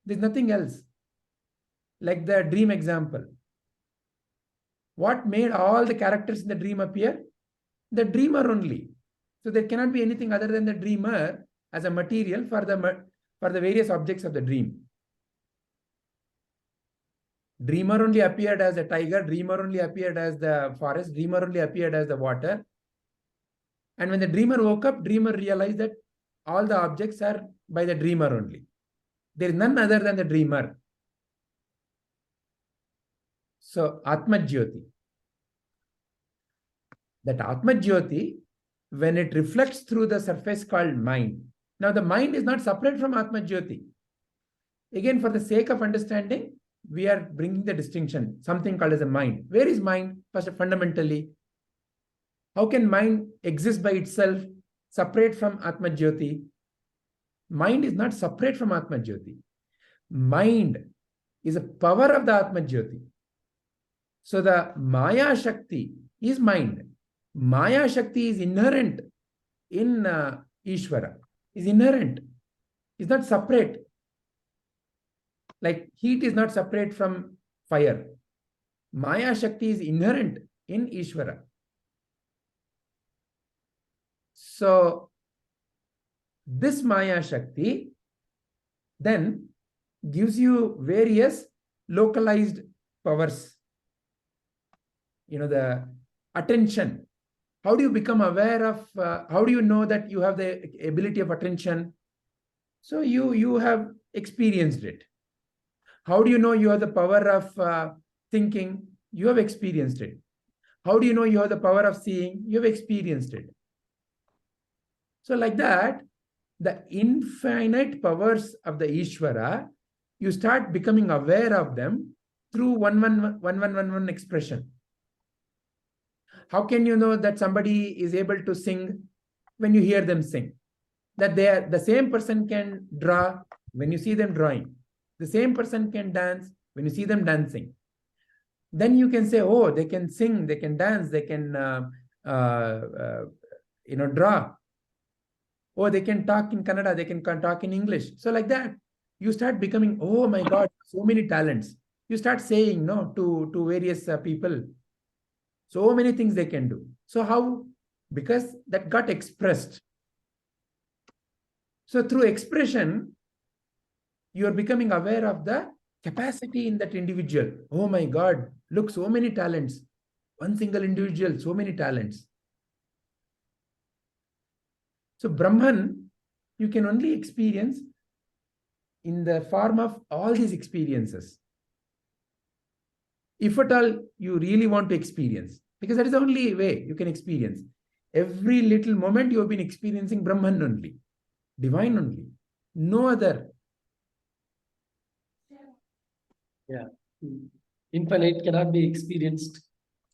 [SPEAKER 1] There is nothing else. Like the dream example. What made all the characters in the dream appear? The dreamer only. So there cannot be anything other than the dreamer as a material for the various objects of the dream. Dreamer only appeared as a tiger, dreamer only appeared as the forest, dreamer only appeared as the water. And when the dreamer woke up, dreamer realized that all the objects are by the dreamer only. There is none other than the dreamer. So, Atma Jyoti. That Atma Jyoti, when it reflects through the surface called mind. Now, the mind is not separate from Atma Jyoti. Again, for the sake of understanding, we are bringing the distinction, something called as a mind. Where is mind? First, fundamentally, how can mind exist by itself, separate from Atma Jyoti? Mind is not separate from Atma Jyoti. Mind is a power of the Atma Jyoti. So the Maya Shakti is mind. Maya Shakti is inherent in Ishvara, is inherent, is not separate. Like heat is not separate from fire. Maya Shakti is inherent in Ishvara. So this Maya Shakti then gives you various localized powers. You know, the attention. How do you become aware of, how do you know that you have the ability of attention? So you have experienced it. How do you know you have the power of thinking? You have experienced it. How do you know you have the power of seeing? You have experienced it. So like that, the infinite powers of the Ishvara, you start becoming aware of them through one expression. How can you know that somebody is able to sing when you hear them sing? That they are the same person can draw when you see them drawing. The same person can dance when you see them dancing. Then you can say, oh, they can sing, they can dance, they can draw. Oh, they can talk in Kannada, they can talk in English. So like that, you start becoming, oh my God, so many talents. You start saying no to various people. So many things they can do. So how? Because that got expressed. So through expression, you are becoming aware of the capacity in that individual. Oh my God, look, so many talents. One single individual, so many talents. So Brahman, you can only experience in the form of all these experiences. If at all you really want to experience, because that is the only way you can experience. Every little moment you have been experiencing Brahman only, divine only, no other.
[SPEAKER 2] Yeah. Infinite cannot be experienced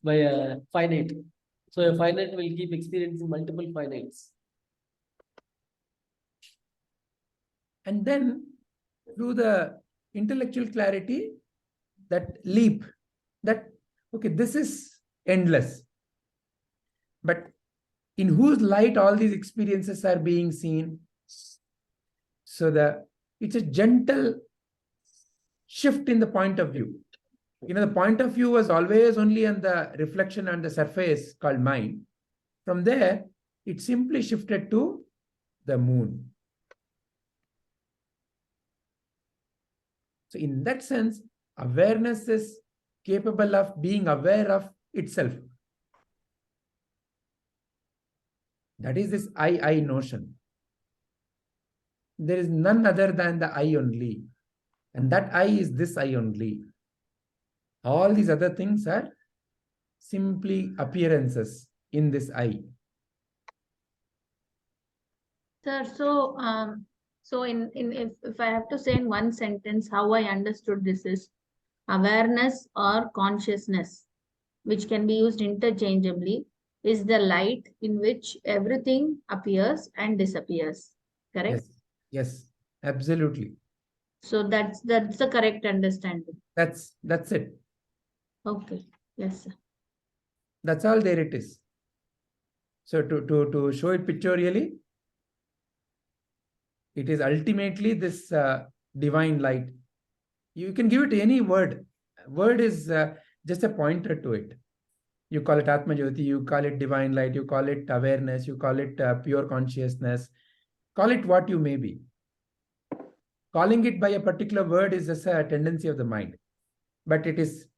[SPEAKER 2] by a finite. So a finite will keep experiencing multiple finites.
[SPEAKER 1] And then through the intellectual clarity, that leap, that, okay, this is endless. But in whose light all these experiences are being seen? So it's a gentle shift in the point of view. The point of view was always only on the reflection on the surface called mind. From there, it simply shifted to the moon. So in that sense, awareness is capable of being aware of itself. That is this I notion. There is none other than the I only. And that I is this I only. All these other things are simply appearances in this I.
[SPEAKER 3] Sir, so if I have to say in one sentence how I understood this is awareness or consciousness, which can be used interchangeably, is the light in which everything appears and disappears. Correct?
[SPEAKER 1] Yes, absolutely.
[SPEAKER 3] So that's the correct understanding.
[SPEAKER 1] That's it.
[SPEAKER 3] Okay. Yes, sir.
[SPEAKER 1] That's all there it is. So to show it pictorially, it is ultimately this divine light. You can give it any word. Word is just a pointer to it. You call it Atma Jyoti, you call it divine light, you call it awareness, you call it pure consciousness. Call it what you may be. Calling it by a particular word is just a tendency of the mind. But it is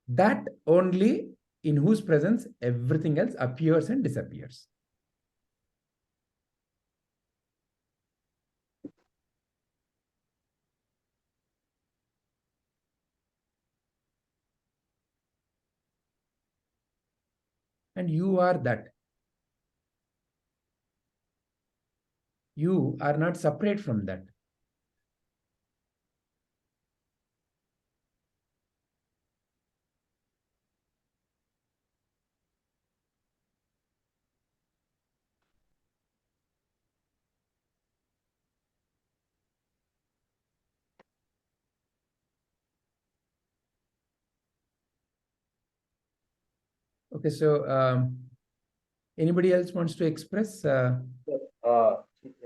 [SPEAKER 1] that only in whose presence everything else appears and disappears. And you are that. You are not separate from that. Okay, so anybody else wants to express?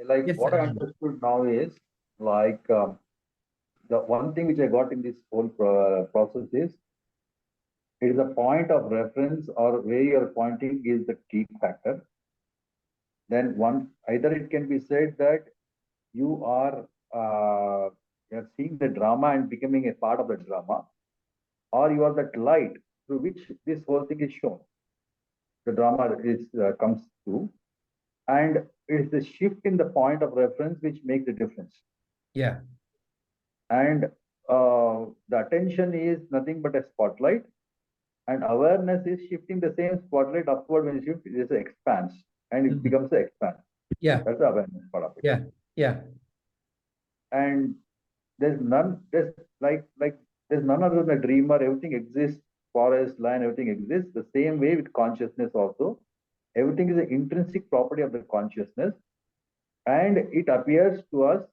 [SPEAKER 4] Like
[SPEAKER 1] Yes,
[SPEAKER 4] what
[SPEAKER 1] sir.
[SPEAKER 4] I understood now is like the one thing which I got in this whole process is it is a point of reference or where you are pointing is the key factor. Then either it can be said that you are seeing the drama and becoming a part of the drama, or you are that light through which this whole thing is shown. The drama is comes through, and it's the shift in the point of reference which makes the difference.
[SPEAKER 1] Yeah.
[SPEAKER 4] And the attention is nothing but a spotlight, and awareness is shifting the same spotlight upward. When you shift, it is expands, and it becomes an expand.
[SPEAKER 1] Yeah.
[SPEAKER 4] That's the awareness part of it.
[SPEAKER 1] Yeah. Yeah.
[SPEAKER 4] And there's none other than a dreamer. Everything exists. Forest, land, everything exists. The same way with consciousness also. Everything is an intrinsic property of the consciousness, and it appears to us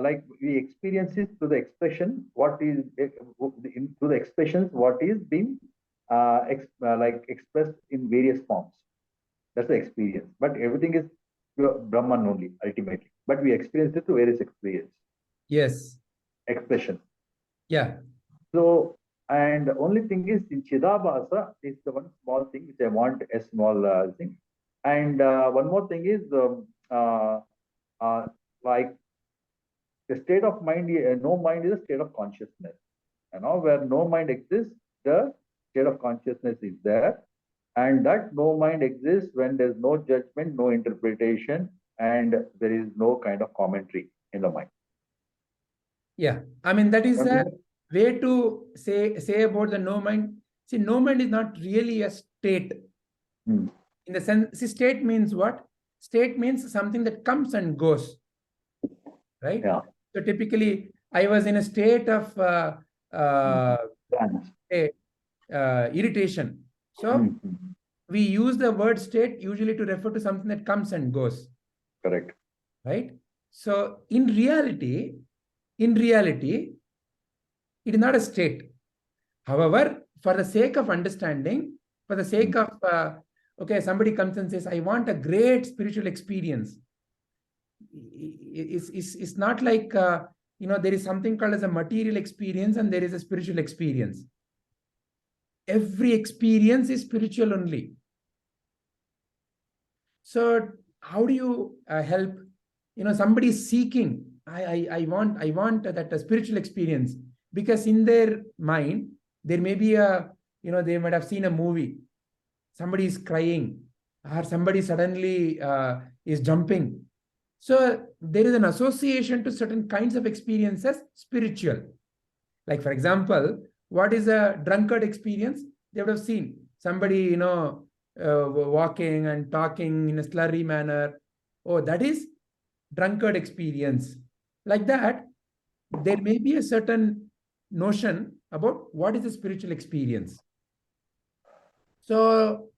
[SPEAKER 4] like we experience it through the expression. Through the expressions what is being expressed in various forms. That's the experience. But everything is Brahman only ultimately. But we experience it through various experience.
[SPEAKER 1] Yes.
[SPEAKER 4] Expression.
[SPEAKER 1] Yeah.
[SPEAKER 4] So, and the only thing is in Chidabhasa is the one small thing which I want a small thing. And one more thing is like the state of mind, no mind is a state of consciousness. Where no mind exists, the state of consciousness is there. And that no mind exists when there's no judgment, no interpretation, and there is no kind of commentary in the mind.
[SPEAKER 1] Yeah. I mean, that is a way to say about the no mind. See, no mind is not really a state. In the sense, see, state means what? State means something that comes and goes. Right?
[SPEAKER 4] Yeah.
[SPEAKER 1] So typically, I was in a state of irritation. So we use the word state usually to refer to something that comes and goes.
[SPEAKER 4] Correct.
[SPEAKER 1] Right? So in reality, it is not a state. However, for the sake of understanding, for the sake of, okay, somebody comes and says, I want a great spiritual experience. it's not like, there is something called as a material experience and there is a spiritual experience. Every experience is spiritual only. So how do you help? Somebody is seeking. I want that spiritual experience, because in their mind there may be they might have seen a movie. Somebody is crying, or somebody suddenly is jumping. So there is an association to certain kinds of experiences spiritual. Like, for example, what is a drunkard experience? They would have seen somebody, walking and talking in a slurry manner. Oh, that is drunkard experience. Like that, there may be a certain notion about what is a spiritual experience. So,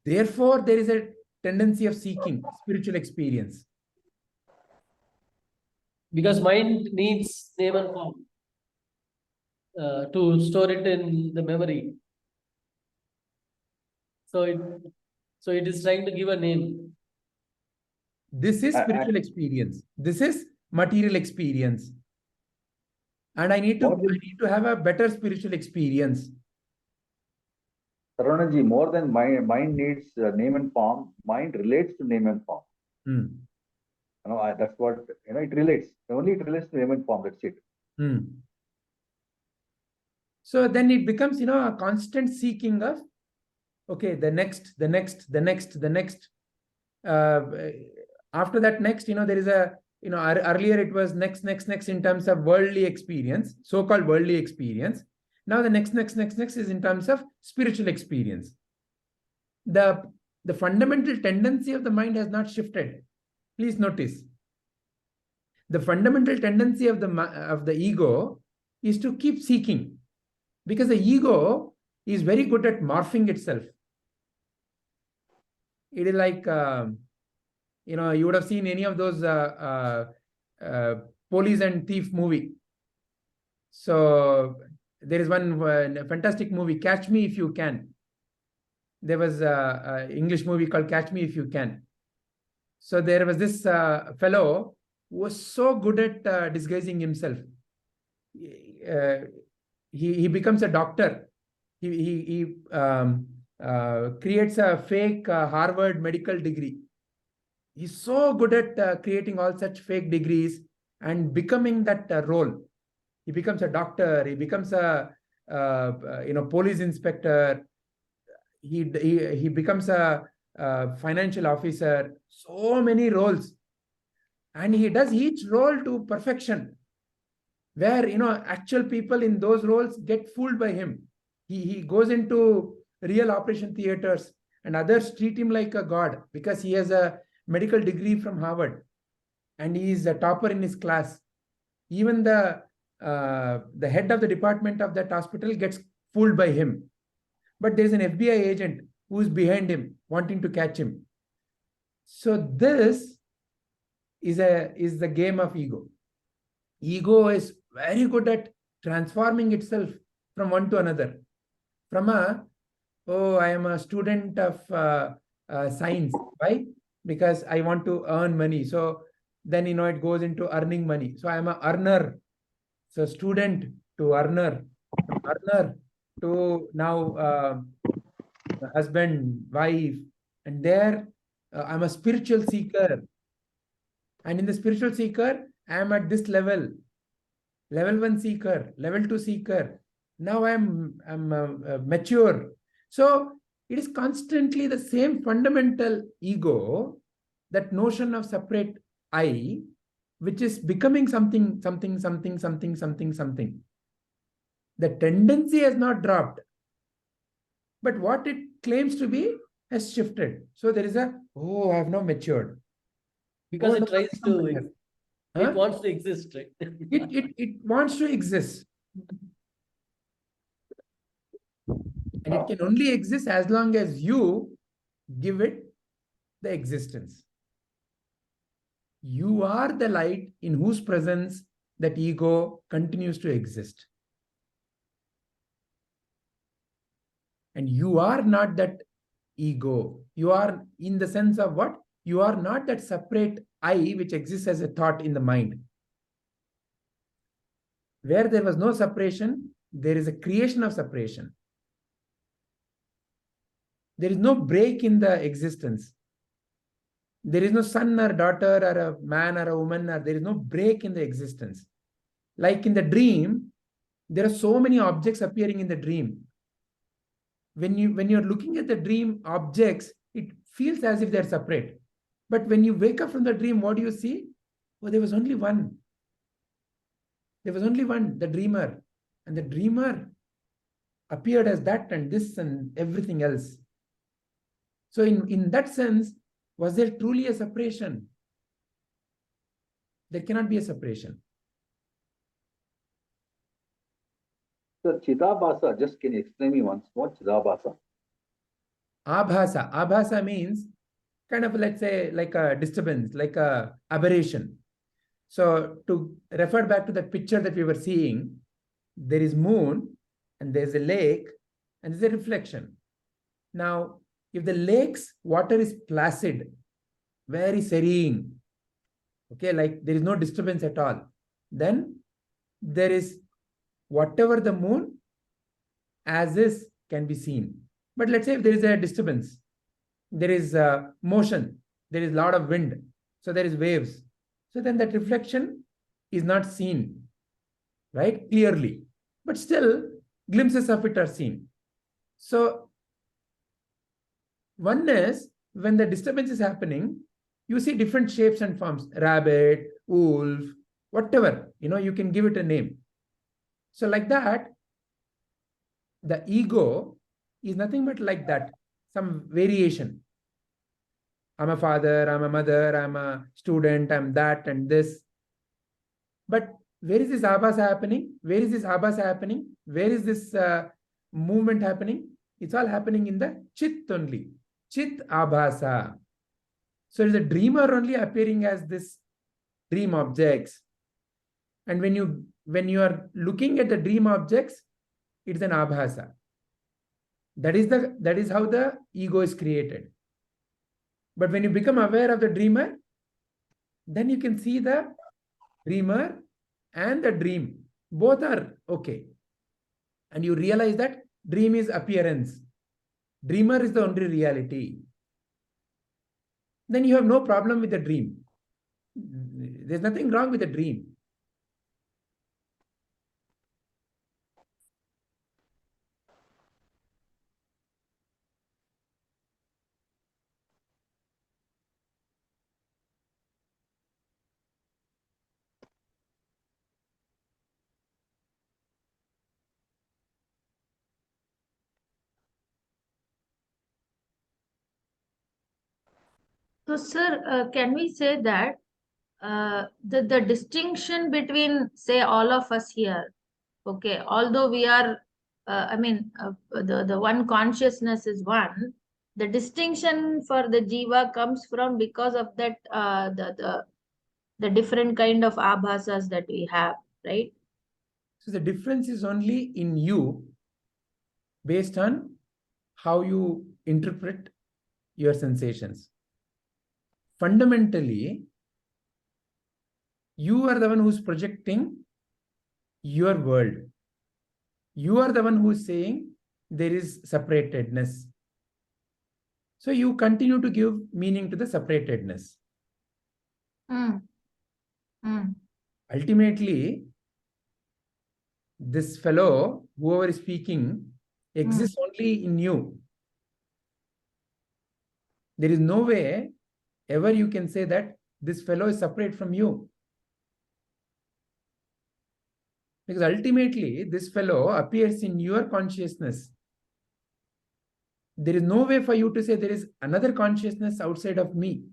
[SPEAKER 1] therefore, there is a tendency of seeking spiritual experience.
[SPEAKER 2] Because mind needs name and form to store it in the memory. So it is trying to give a name.
[SPEAKER 1] This is spiritual experience. This is material experience. And I need to have a better spiritual experience.
[SPEAKER 4] Sarvanaji, more than mind needs name and form, mind relates to name and form. That's what, it relates. Only it relates to name and form, that's it.
[SPEAKER 1] So then it becomes, a constant seeking of, okay, the next. After that next, there is a, earlier it was next in terms of worldly experience, so-called worldly experience. Now the next is in terms of spiritual experience. The fundamental tendency of the mind has not shifted. Please notice. The fundamental tendency of the ego is to keep seeking, because the ego is very good at morphing itself. It is like, you would have seen any of those police and thief movie. So there is one fantastic movie, Catch Me If You Can. There was an English movie called Catch Me If You Can. So there was this fellow who was so good at disguising himself. He becomes a doctor. He creates a fake Harvard medical degree. He's so good at creating all such fake degrees and becoming that role. He becomes a doctor. He becomes a police inspector. He becomes a financial officer. So many roles, and he does each role to perfection. Where actual people in those roles get fooled by him. He goes into real operation theaters, and others treat him like a god because he has a medical degree from Harvard, and he is a topper in his class. Even the head of the department of that hospital gets fooled by him. But there is an FBI agent who is behind him, wanting to catch him. So this is the game of ego. Ego is very good at transforming itself from one to another. From I am a student of science. Why? Because I want to earn money. So then, it goes into earning money. So I am a earner. So student to earner, from earner to now husband, wife. And there I'm a spiritual seeker. And in the spiritual seeker, I am at this level. Level 1 seeker, level 2 seeker. Now I'm mature. So it is constantly the same fundamental ego, that notion of separate I, which is becoming something. The tendency has not dropped, but what it claims to be has shifted. So there is I have now matured.
[SPEAKER 2] Because it tries to, it
[SPEAKER 1] Huh?
[SPEAKER 2] wants to exist, right?
[SPEAKER 1] It wants to exist. And it can only exist as long as you give it the existence. You are the light in whose presence that ego continues to exist. And you are not that ego. You are in the sense of what? You are not that separate I, which exists as a thought in the mind. Where there was no separation, there is a creation of separation. There is no break in the existence. There is no son or daughter or a man or a woman, or there is no break in the existence. Like in the dream, there are so many objects appearing in the dream. When you're looking at the dream objects, it feels as if they're separate. But when you wake up from the dream, what do you see? Oh, there was only one. There was only one, the dreamer. And the dreamer appeared as that and this and everything else. So in that sense, was there truly a separation? There cannot be a separation.
[SPEAKER 4] So Chidabhasa, just can you explain me once more Chidabhasa?
[SPEAKER 1] Abhasa. Abhasa means kind of, let's say, like a disturbance, like a aberration. So to refer back to the picture that we were seeing, there is moon and there's a lake and there's a reflection. Now, if the lake's water is placid, very serene, okay, like there is no disturbance at all, then there is whatever the moon as is can be seen. But let's say if there is a disturbance, there is motion, there is a lot of wind, so there is waves. So then that reflection is not seen, right, clearly. But still, glimpses of it are seen. So one is, when the disturbance is happening, you see different shapes and forms, rabbit, wolf, whatever, you can give it a name. So like that, the ego is nothing but like that, some variation. I'm a father, I'm a mother, I'm a student, I'm that and this. But where is this abhasa happening? Where is this abhasa happening? Where is this movement happening? It's all happening in the chit only. Chit abhasa. So it's a dreamer only appearing as this dream objects. And when you are looking at the dream objects, it's an abhasa. That is how the ego is created. But when you become aware of the dreamer, then you can see the dreamer and the dream. Both are okay. And you realize that dream is appearance. Dreamer is the only reality. Then you have no problem with the dream. There's nothing wrong with the dream.
[SPEAKER 3] So, sir, can we say that the distinction between, say, all of us here, okay, although we are, the one consciousness is one, the distinction for the jiva comes from because of that the different kind of abhasas that we have, right?
[SPEAKER 1] So the difference is only in you based on how you interpret your sensations. Fundamentally, you are the one who's projecting your world. You are the one who's saying there is separatedness. So you continue to give meaning to the separatedness. Ultimately, this fellow, whoever is speaking, exists only in you. There is no way ever you can say that this fellow is separate from you. Because ultimately, this fellow appears in your consciousness. There is no way for you to say there is another consciousness outside of me.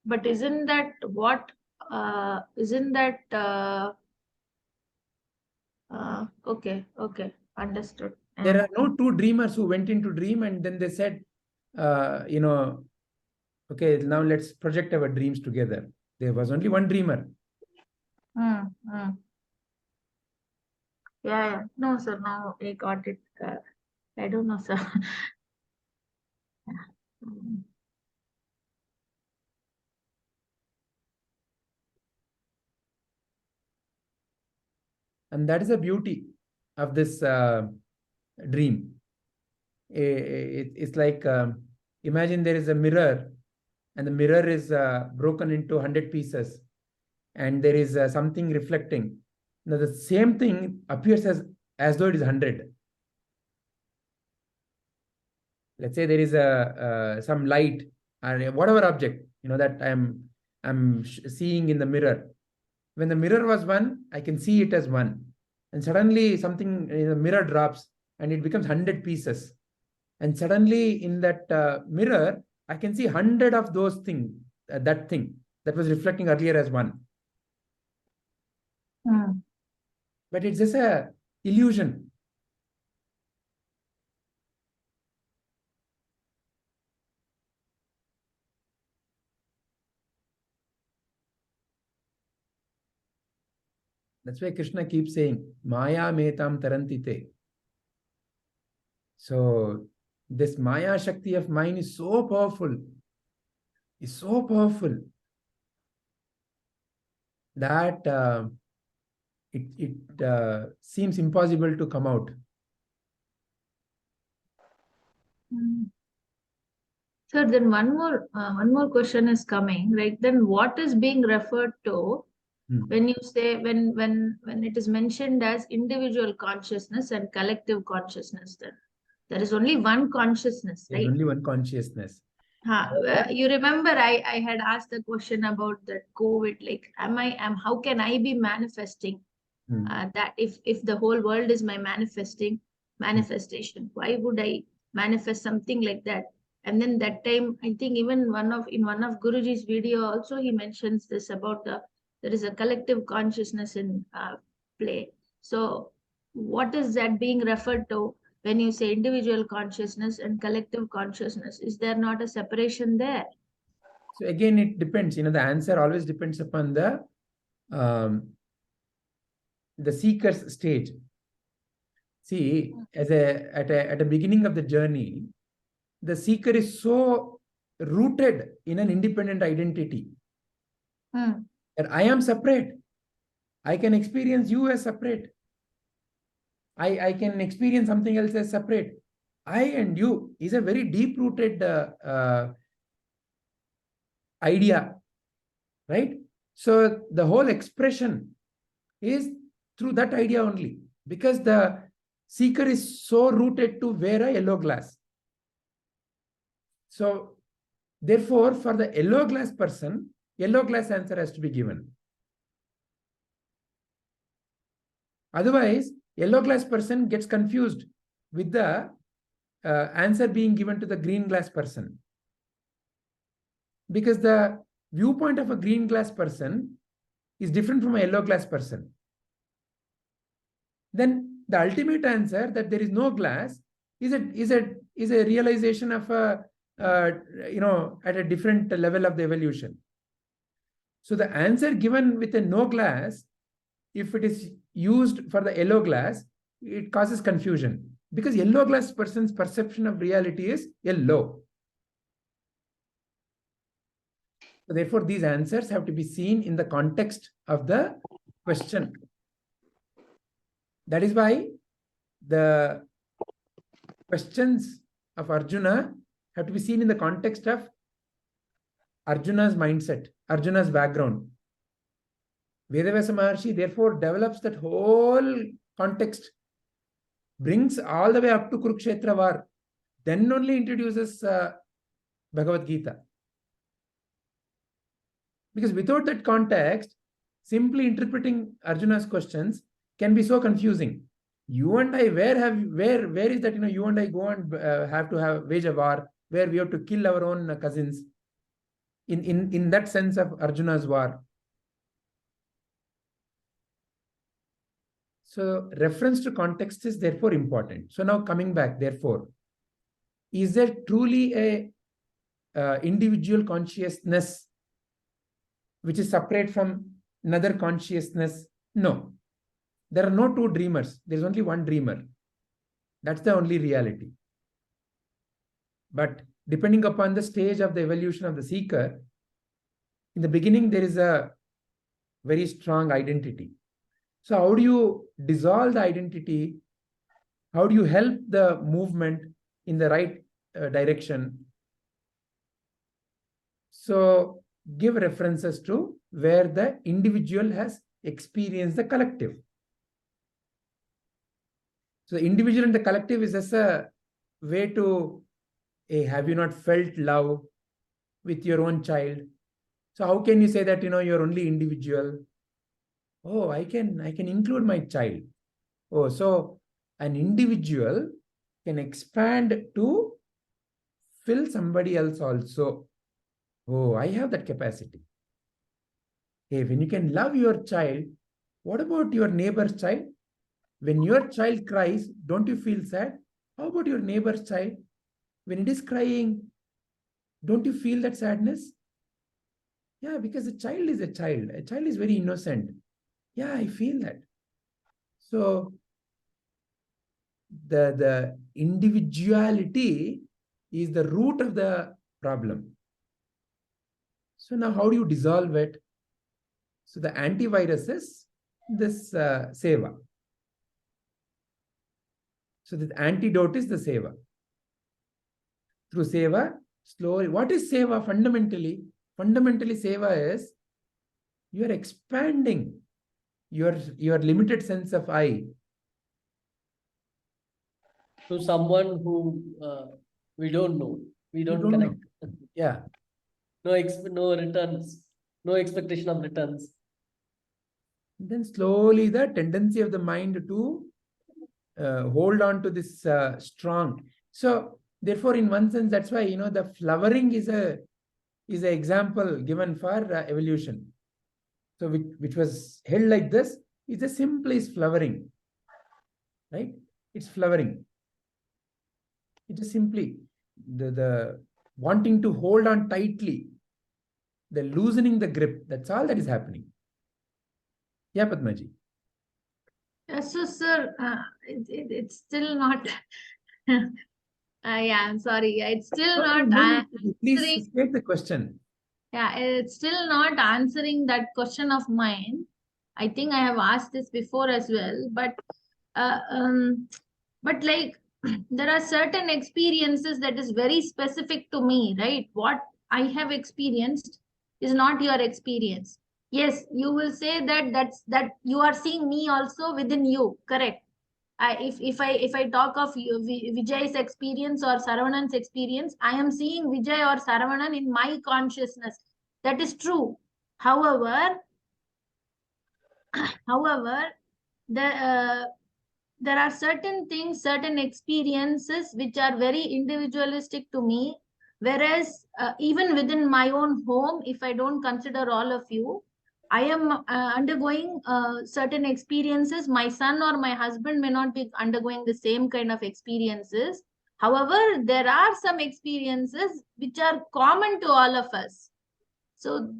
[SPEAKER 3] But isn't that what, okay, understood.
[SPEAKER 1] There are no two dreamers who went into dream and then they said, okay, now let's project our dreams together. There was only one dreamer.
[SPEAKER 3] Yeah. No, sir, now I got it. I don't know, sir. Mm.
[SPEAKER 1] And that is the beauty of this dream. It's like, imagine there is a mirror, and the mirror is broken into 100 pieces, and there is something reflecting. Now the same thing appears as though it is 100. Let's say there is some light or whatever object, that I'm seeing in the mirror. When the mirror was 1, I can see it as 1, and suddenly something in the mirror drops and it becomes 100 pieces, and suddenly in that mirror I can see 100 of those things, that thing that was reflecting earlier as 1. But it's just a illusion. That's why Krishna keeps saying, Maya metam tarantite. So this Maya Shakti of mine is so powerful, that it seems impossible to come out.
[SPEAKER 3] Sir, then one more question is coming, right? Then what is being referred to when you say, when it is mentioned as individual consciousness and collective consciousness? Then there is only one consciousness,
[SPEAKER 1] There's
[SPEAKER 3] right?
[SPEAKER 1] only one consciousness.
[SPEAKER 3] You remember I had asked the question about that COVID, like, how can I be manifesting that if the whole world is my manifestation, why would I manifest something like that? And then that time, I think even in one of Guruji's video also, he mentions this about there is a collective consciousness in play. So what is that being referred to when you say individual consciousness and collective consciousness? Is there not a separation there?
[SPEAKER 1] So again, it depends. The answer always depends upon the seeker's stage. See, at a beginning of the journey, the seeker is so rooted in an independent identity that I am separate. I can experience you as separate. I can experience something else as separate. I and you is a very deep-rooted idea, right? So the whole expression is through that idea only, because the seeker is so rooted to wear a yellow glass. So therefore, for the yellow glass person, yellow glass answer has to be given. Otherwise, yellow glass person gets confused with the answer being given to the green glass person. Because the viewpoint of a green glass person is different from a yellow glass person. Then the ultimate answer that there is no glass is a realization of at a different level of the evolution. So the answer given with a no glass, if it is used for the yellow glass, it causes confusion, because yellow glass person's perception of reality is yellow. So therefore, these answers have to be seen in the context of the question. That is why the questions of Arjuna have to be seen in the context of Arjuna's mindset, Arjuna's background. Vedanta Maharshi therefore develops that whole context, brings all the way up to Kurukshetra war, then only introduces Bhagavad Gita. Because without that context, simply interpreting Arjuna's questions can be so confusing. You and I, where is that, you and I go and have to wage a war where we have to kill our own cousins in that sense of Arjuna's war. So reference to context is therefore important. So now coming back, therefore, is there truly a individual consciousness which is separate from another consciousness? No. There are no two dreamers. There is only one dreamer. That's the only reality. But depending upon the stage of the evolution of the seeker, in the beginning, there is a very strong identity. So how do you dissolve the identity? How do you help the movement in the right direction? So give references to where the individual has experienced the collective. So the individual and the collective is just a way to, have you not felt love with your own child? So how can you say that, you're only individual? Oh, I can include my child. Oh, so an individual can expand to fill somebody else also. Oh, I have that capacity. Hey, when you can love your child, what about your neighbor's child? When your child cries, don't you feel sad? How about your neighbor's child? When it is crying, don't you feel that sadness? Yeah, because a child is a child. A child is very innocent. Yeah, I feel that. So the individuality is the root of the problem. So now how do you dissolve it? So the antivirus is this seva. So the antidote is the seva. Through seva, slowly. What is seva fundamentally? Fundamentally, seva is you are expanding your limited sense of I
[SPEAKER 2] To someone who we don't know, we don't
[SPEAKER 1] don't
[SPEAKER 2] connect.
[SPEAKER 1] Yeah.
[SPEAKER 2] No returns, no expectation of returns.
[SPEAKER 1] Then slowly the tendency of the mind to hold on to this strong. So therefore, in one sense, that's why the flowering is an example given for evolution. So which was held like this is the simple is flowering, right? It's flowering. It is simply the wanting to hold on tightly, the loosening the grip. That's all that is happening. Yeah, Padmaji.
[SPEAKER 3] So, sir, it's still not. Yeah, I'm sorry. It's still not
[SPEAKER 1] Please
[SPEAKER 3] answering.
[SPEAKER 1] state the question.
[SPEAKER 3] Yeah, it's still not answering that question of mine. I think I have asked this before as well, but like there are certain experiences that is very specific to me, right? What I have experienced is not your experience. Yes, you will say that you are seeing me also within you, correct? If I talk of Vijay's experience or Saravanan's experience, I am seeing Vijay or Saravanan in my consciousness. That is true. However, there are certain things, certain experiences which are very individualistic to me. Whereas even within my own home, if I don't consider all of you, I am undergoing certain experiences. My son or my husband may not be undergoing the same kind of experiences. However, there are some experiences which are common to all of us. So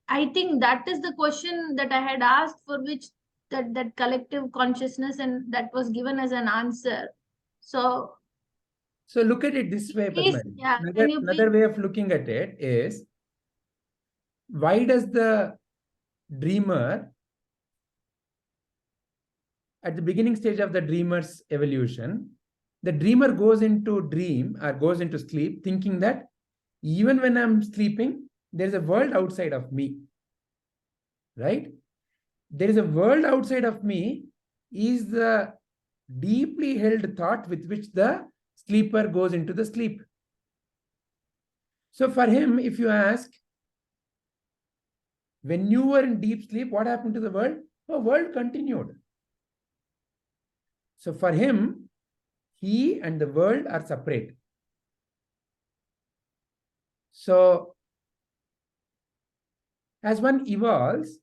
[SPEAKER 3] I think that is the question that I had asked, for which that collective consciousness, and that was given as an answer. So
[SPEAKER 1] look at it this way,
[SPEAKER 3] please,
[SPEAKER 1] Padmaji.
[SPEAKER 3] yeah, can you
[SPEAKER 1] Another
[SPEAKER 3] please?
[SPEAKER 1] way of looking at it is, why does the dreamer, at the beginning stage of the dreamer's evolution, the dreamer goes into dream or goes into sleep thinking that even when I'm sleeping, there is a world outside of me, right? There is a world outside of me is the deeply held thought with which the sleeper goes into the sleep. So for him, if you ask, when you were in deep sleep, what happened to the world? The world continued. So for him, he and the world are separate. So as one evolves,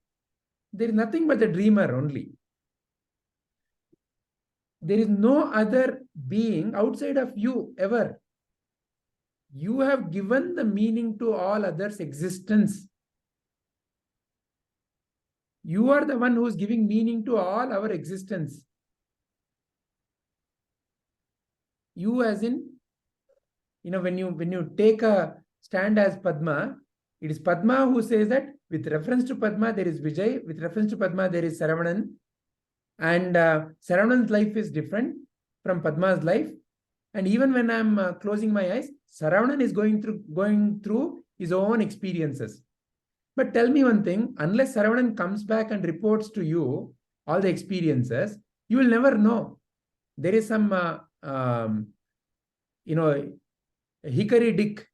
[SPEAKER 1] there is nothing but the dreamer only. There is no other being outside of you ever. You have given the meaning to all others' existence. You are the one who is giving meaning to all our existence. You as in, when you take a stand as Padma, it is Padma who says that with reference to Padma, there is Vijay. With reference to Padma, there is Saravanan. And Saravanan's life is different from Padma's life. And even when I'm closing my eyes, Saravanan is going through his own experiences. But tell me one thing, unless Saravanan comes back and reports to you all the experiences, you will never know. There is some, hickory dick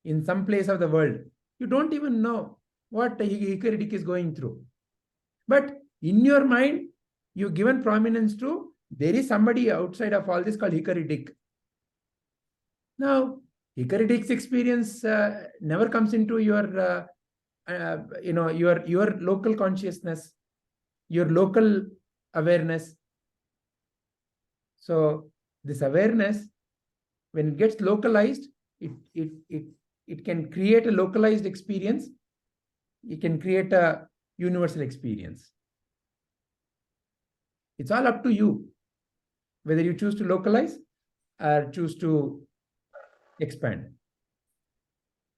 [SPEAKER 1] in some place of the world. You don't even know what hickory dick is going through. But in your mind, you've given prominence to, there is somebody outside of all this called hickory dick. Now, hickory dick's experience never comes into your your local consciousness, your local awareness. So this awareness, when it gets localized, it can create a localized experience. It can create a universal experience. It's all up to you, whether you choose to localize or choose to expand.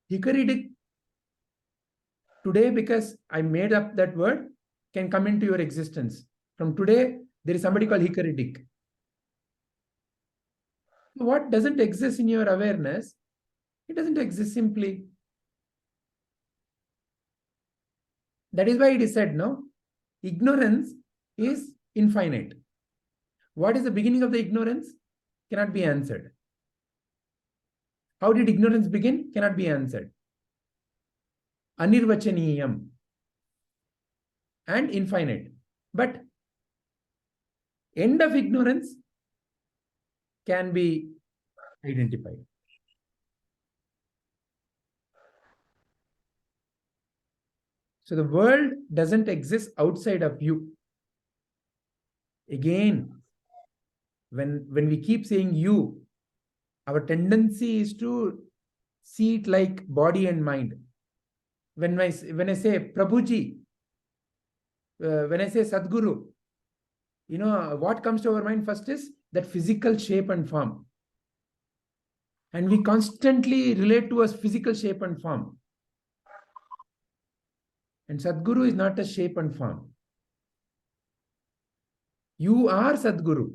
[SPEAKER 1] Hickory dick, today, because I made up that word, can come into your existence. From today, there is somebody called hickory dick. What doesn't exist in your awareness, it doesn't exist simply. That is why it is said, no? Ignorance is infinite. What is the beginning of the ignorance? Cannot be answered. How did ignorance begin? Cannot be answered. Anirvachaniyam and infinite. But end of ignorance can be identified. So the world doesn't exist outside of you. Again, when we keep saying you, our tendency is to see it like body and mind. When I say Prabhuji, when I say Sadguru, what comes to our mind first is that physical shape and form. And we constantly relate to a physical shape and form. And Sadguru is not a shape and form. You are Sadguru.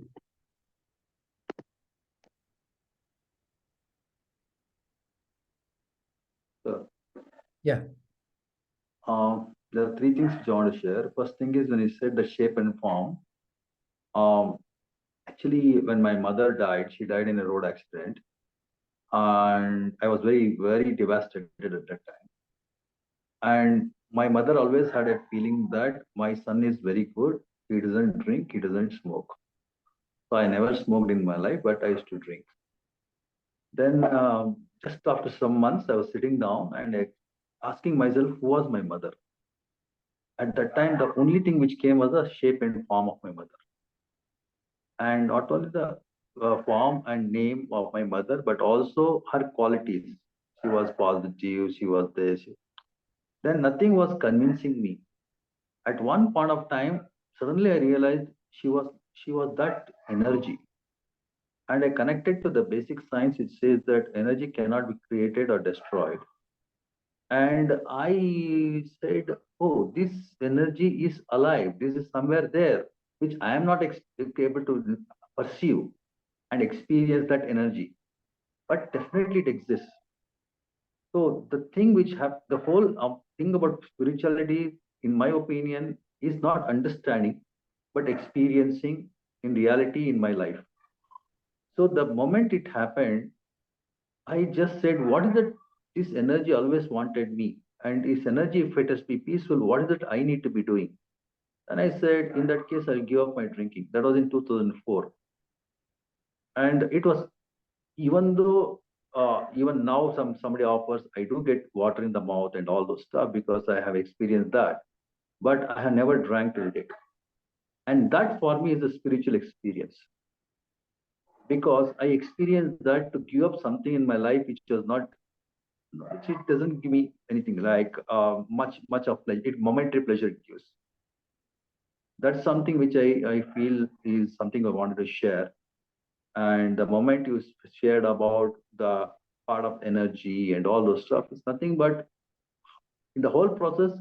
[SPEAKER 4] Sir,
[SPEAKER 1] Yeah.
[SPEAKER 4] There are three things which I want to share. First thing is when you said the shape and form. Actually, when my mother died, she died in a road accident. And I was very, very devastated at that time. And my mother always had a feeling that my son is very good. He doesn't drink, he doesn't smoke. So I never smoked in my life, but I used to drink. Then just after some months, I was sitting down and asking myself, who was my mother? At that time, the only thing which came was the shape and form of my mother. And not only the form and name of my mother, but also her qualities. She was positive, she was this. Then nothing was convincing me. At one point of time, suddenly I realized she was that energy. And I connected to the basic science which says that energy cannot be created or destroyed. And I said, oh, this energy is alive. This is somewhere there, which I am not able to perceive and experience that energy. But definitely it exists. So the thing which the whole thing about spirituality, in my opinion, is not understanding, but experiencing in reality in my life. So the moment it happened, I just said, what is it? This energy always wanted me. And this energy, if it has to be peaceful, what is it I need to be doing? And I said, in that case, I'll give up my drinking. That was in 2004. And it was, even though, even now somebody offers, I do get water in the mouth and all those stuff because I have experienced that. But I have never drank till date. And that for me is a spiritual experience. Because I experienced that to give up something in my life which was not, it doesn't give me anything like much of pleasure. It momentary pleasure it gives. That's something which I feel is something I wanted to share. And the moment you shared about the part of energy and all those stuff, it's nothing but in the whole process,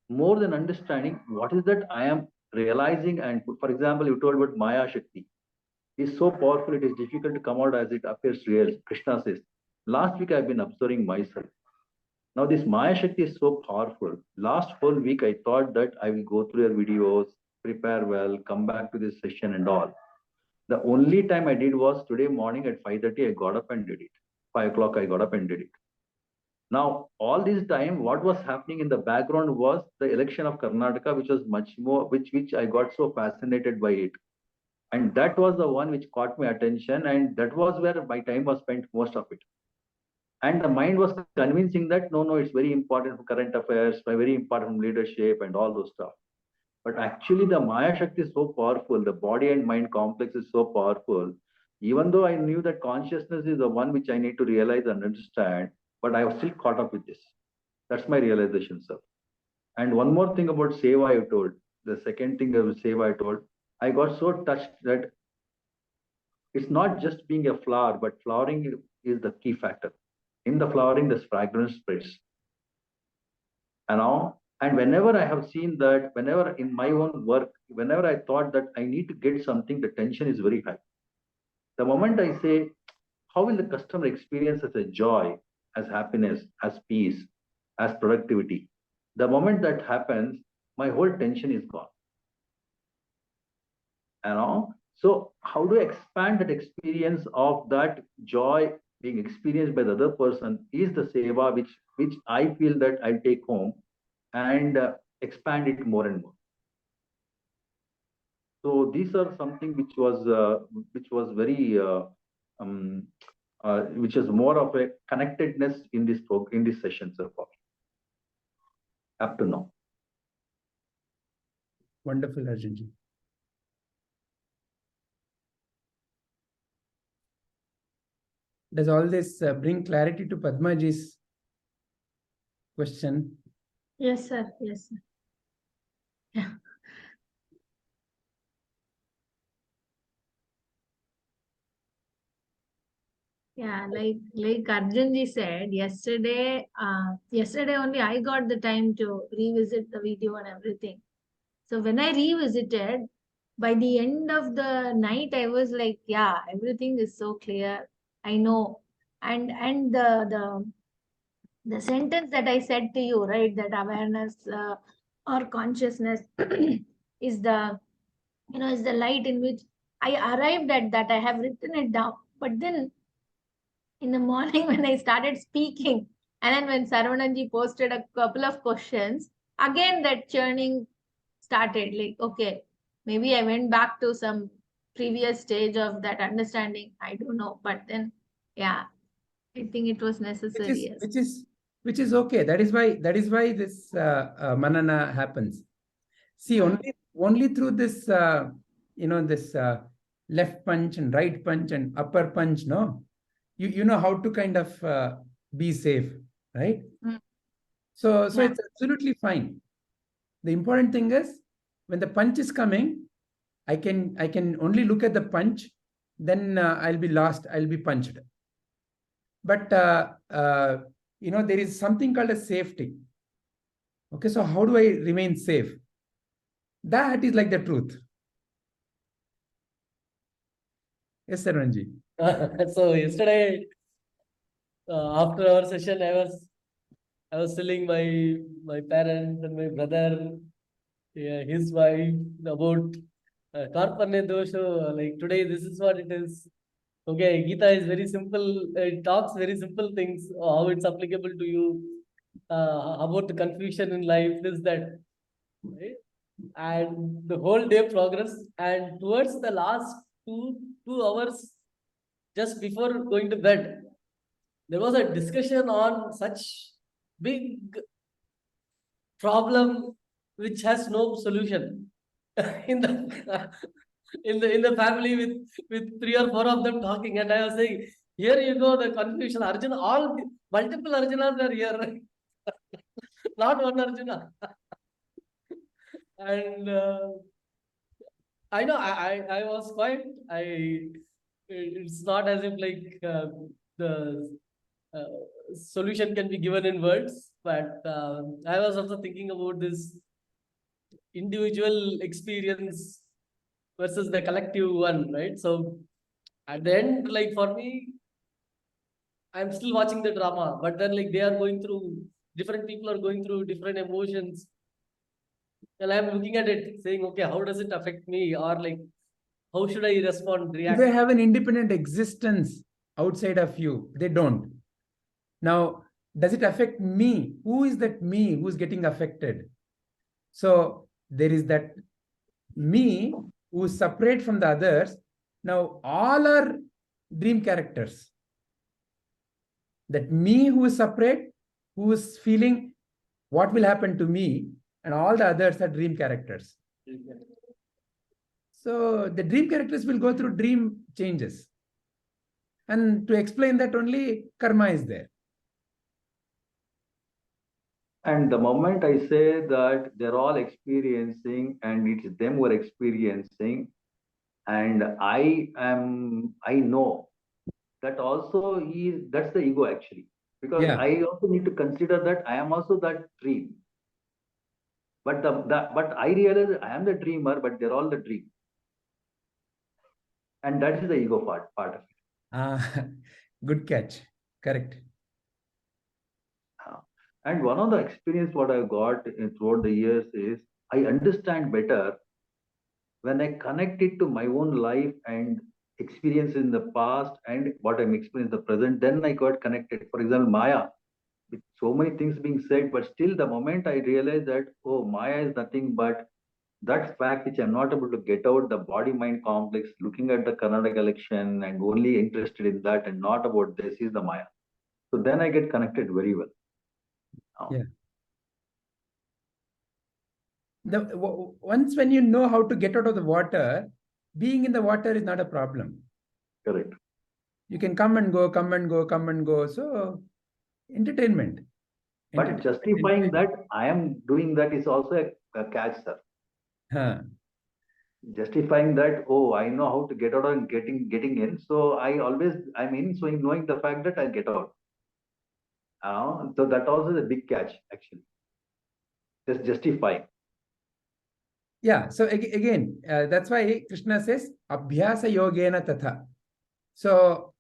[SPEAKER 4] more than understanding what is that I am realizing. And for example, you told about Maya Shakti is so powerful, it is difficult to come out as it appears real. Krishna says, last week I've been observing myself. Now this Maya Shakti is so powerful. Last whole week I thought that I will go through your videos, prepare well, come back to this session and all. The only time I did was today morning at 5:30, I got up and did it. 5 o'clock, I got up and did it. Now, all this time, what was happening in the background was the election of Karnataka, which was much more, which I got so fascinated by it. And that was the one which caught my attention. And that was where my time was spent most of it. And the mind was convincing that, no, it's very important for current affairs, very important for leadership and all those stuff. But actually, the Maya Shakti is so powerful. The body and mind complex is so powerful. Even though I knew that consciousness is the one which I need to realize and understand, but I was still caught up with this. That's my realization, sir. And one more thing about Seva I told. The second thing about Seva I told, I got so touched that it's not just being a flower, but flowering is the key factor. In the flowering, this fragrance spreads. And whenever I have seen that, whenever in my own work, whenever I thought that I need to get something, the tension is very high. The moment I say, how will the customer experience as a joy, as happiness, as peace, as productivity? The moment that happens, my whole tension is gone. So how do I expand that experience of that joy being experienced by the other person is the seva which I feel that I'll take home and expand it more and more. So these are something which was very which is more of a connectedness in this session so far up to now.
[SPEAKER 1] Wonderful, Arjunji. Does all this bring clarity to Padmaji's question?
[SPEAKER 3] Yes, sir. Yes, sir. Yeah. Yeah, like Arjunji said yesterday, yesterday only I got the time to revisit the video and everything. So when I revisited, by the end of the night, I was like, yeah, everything is so clear. I know. And the sentence that I said to you, right, that awareness or consciousness is the, is the light in which I arrived at that. I have written it down. But then in the morning when I started speaking, and then when Sarvananji posted a couple of questions, again that churning started. Like, okay, maybe I went back to some previous stage of that understanding. I don't know. But then, yeah, I think it was necessary.
[SPEAKER 1] Which is okay. That is why this manana happens. See, only through this this left punch and right punch and upper punch, no, you know how to kind of be safe, right? So
[SPEAKER 3] Yeah.
[SPEAKER 1] it's absolutely fine. The important thing is when the punch is coming, I can only look at the punch, then I'll be lost, I'll be punched. But there is something called a safety. Okay, so how do I remain safe? That is like the truth. Yes, Sarvanji.
[SPEAKER 2] So yesterday, after our session, I was telling my parents and my brother, his wife, about Karpane dosha. Like today, this is what it is. Okay, Gita is very simple. It talks very simple things. How it's applicable to you. About the confusion in life, this that. Right? And the whole day progress. And towards the last two hours, just before going to bed, there was a discussion on such big problem which has no solution in the in the family with 3 or 4 of them talking, and I was saying, here you go, the confusion. Arjuna, all multiple Arjunas are here, not one Arjuna. And I know I was quite it's not as if like the solution can be given in words, but I was also thinking about this individual experience versus the collective one, right? So at the end, like for me, I'm still watching the drama, but then like they are going through, different people are going through different emotions, and I'm looking at it saying, okay, how does it affect me, or like how should I respond,
[SPEAKER 1] They
[SPEAKER 2] react?
[SPEAKER 1] have an independent existence outside of you. They don't. Now, does it affect me? Who is that me who's getting affected? So there is that me who is separate from the others. Now, all are dream characters. That me who is separate, who is feeling what will happen to me, and all the others are dream characters. So the dream characters will go through dream changes. And to explain that, only karma is there.
[SPEAKER 4] And the moment I say that they're all experiencing and it's them who are experiencing, and I know that also that's the ego actually. Because
[SPEAKER 1] Yeah.
[SPEAKER 4] I also need to consider that I am also that dream. But but I realize I am the dreamer, but they're all the dream. And that is the ego part of it.
[SPEAKER 1] Good catch. Correct.
[SPEAKER 4] And one of the experience what I've got throughout the years is I understand better when I connect it to my own life and experience in the past and what I'm experiencing in the present, then I got connected. For example, Maya, with so many things being said, but still the moment I realized that, oh, Maya is nothing but that fact which I'm not able to get out, the body-mind complex, looking at the Karnataka election and only interested in that and not about this is the Maya. So then I get connected very well.
[SPEAKER 1] Yeah. Once when you know how to get out of the water, being in the water is not a problem.
[SPEAKER 4] Correct.
[SPEAKER 1] You can come and go, come and go, come and go. So entertainment.
[SPEAKER 4] But justifying that I am doing that is also a catch, sir.
[SPEAKER 1] Huh.
[SPEAKER 4] Justifying that, oh, I know how to get out and getting in. So I'm in, so knowing the fact that I'll get out. So that also is a big catch, actually. Just justifying.
[SPEAKER 1] Yeah. So again, that's why Krishna says, Abhyasa yogena tatha. So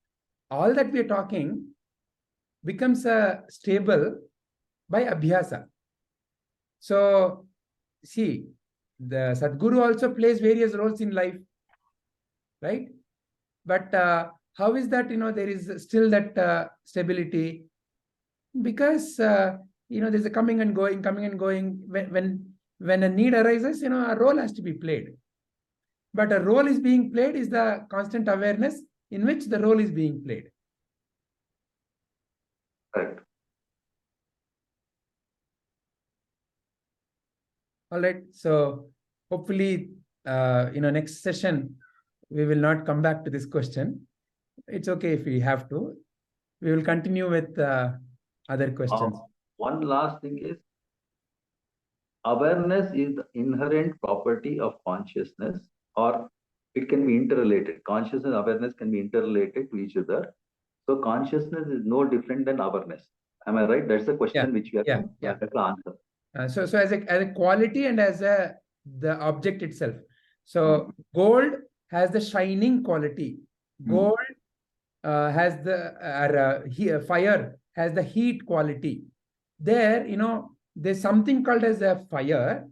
[SPEAKER 1] all that we are talking becomes stable by Abhyasa. So see, the Sadguru also plays various roles in life, right? But how is that, there is still that stability? Because, there's a coming and going. When a need arises, a role has to be played. But a role is being played is the constant awareness in which the role is being played.
[SPEAKER 4] Correct.
[SPEAKER 1] All right. So hopefully, next session, we will not come back to this question. It's okay if we have to. We will continue with other questions.
[SPEAKER 4] One last thing is, awareness is the inherent property of consciousness, or it can be interrelated. Consciousness and awareness can be interrelated to each other. So consciousness is no different than awareness. Am I right? That's the question which we have to answer.
[SPEAKER 1] So as a quality and as the object itself. So gold has the shining quality. Gold has the fire has the heat quality. There, there's something called as a fire,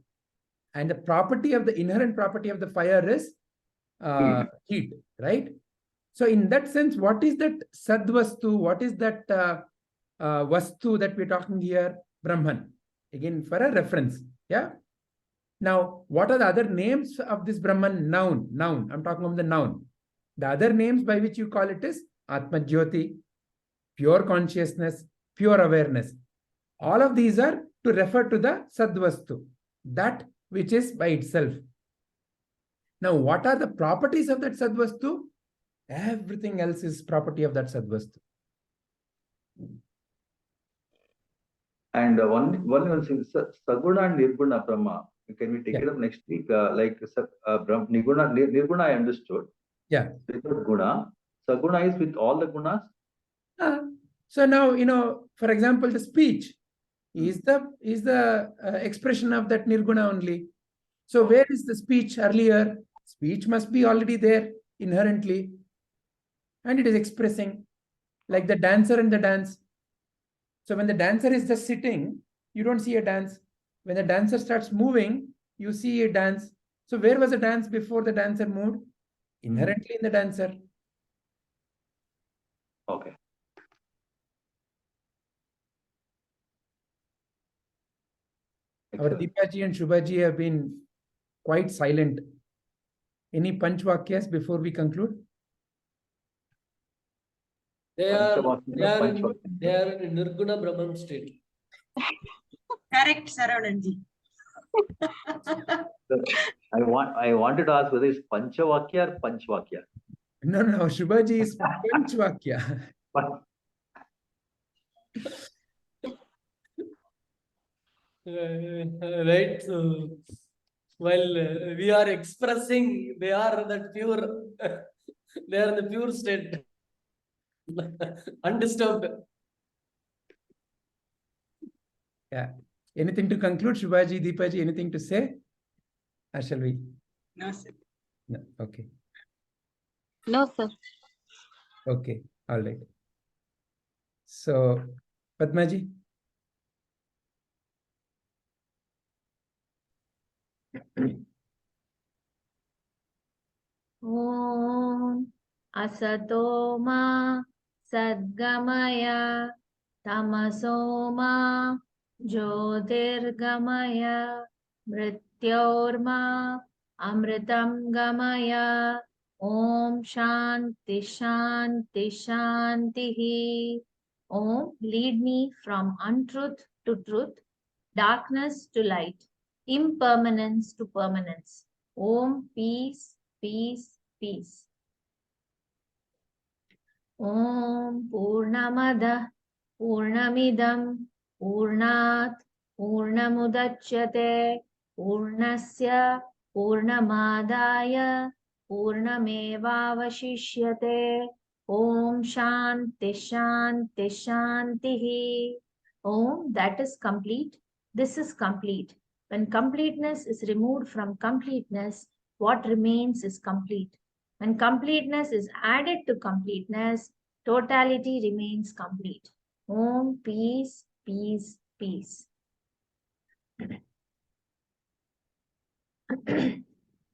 [SPEAKER 1] and the inherent property of the fire is heat, right? So in that sense, what is that sadvastu? What is that vastu that we're talking here? Brahman. Again, for a reference. Yeah. Now, what are the other names of this Brahman? Noun. I'm talking about the noun. The other names by which you call it is Atma Jyoti, pure consciousness, pure awareness. All of these are to refer to the sadvastu, that which is by itself. Now, what are the properties of that sadvastu? Everything else is property of that sadvastu.
[SPEAKER 4] And one thing, Saguna and Nirguna Brahma. Can we take it up next week? Nirguna I understood.
[SPEAKER 1] Yeah.
[SPEAKER 4] Because Guna. Saguna is with all the gunas?
[SPEAKER 1] So now, for example, the speech is the expression of that nirguna only. So where is the speech earlier? Speech must be already there inherently, and it is expressing, like the dancer and the dance. So when the dancer is just sitting, you don't see a dance. When the dancer starts moving, you see a dance. So where was the dance before the dancer moved? Inherently in the dancer.
[SPEAKER 4] Okay.
[SPEAKER 1] Our
[SPEAKER 4] Excellent.
[SPEAKER 1] Deepaji and Shubhaji have been quite silent. Any panchvakyas before we conclude?
[SPEAKER 2] They are
[SPEAKER 4] Panchavakyam.
[SPEAKER 2] in Nirguna Brahman state.
[SPEAKER 5] Correct, Saravananji.
[SPEAKER 4] I wanted to ask whether it's Panchavakya or Panchvakya.
[SPEAKER 1] No, Shubhaji is panchvakya.
[SPEAKER 4] But
[SPEAKER 2] Right. So, while we are expressing, they are that pure, they are in the pure state, undisturbed.
[SPEAKER 1] Yeah. Anything to conclude, Shubhaji, Deepaji, anything to say? Or shall we?
[SPEAKER 5] No, sir.
[SPEAKER 1] No. Okay.
[SPEAKER 3] No, sir.
[SPEAKER 1] Okay. All right. So, Padmaji?
[SPEAKER 3] Om Asato Ma Sadgamaya Tamaso Ma Jyotirgamaya Mrityorma Amritam Gamaya Om Shanti Shanti Shantihi. Om, lead me from untruth to truth, darkness to light, impermanence to permanence. Om, peace, peace, peace. Om Purnamada Purnamidam Purnat Purnamudachyate Purnasya Purnamadaya Purnamevavashishyate. Om Shanti Shanti Shantihi. Om, that is complete. This is complete. When completeness is removed from completeness, what remains is complete. When completeness is added to completeness, totality remains complete. Om, peace, peace, peace.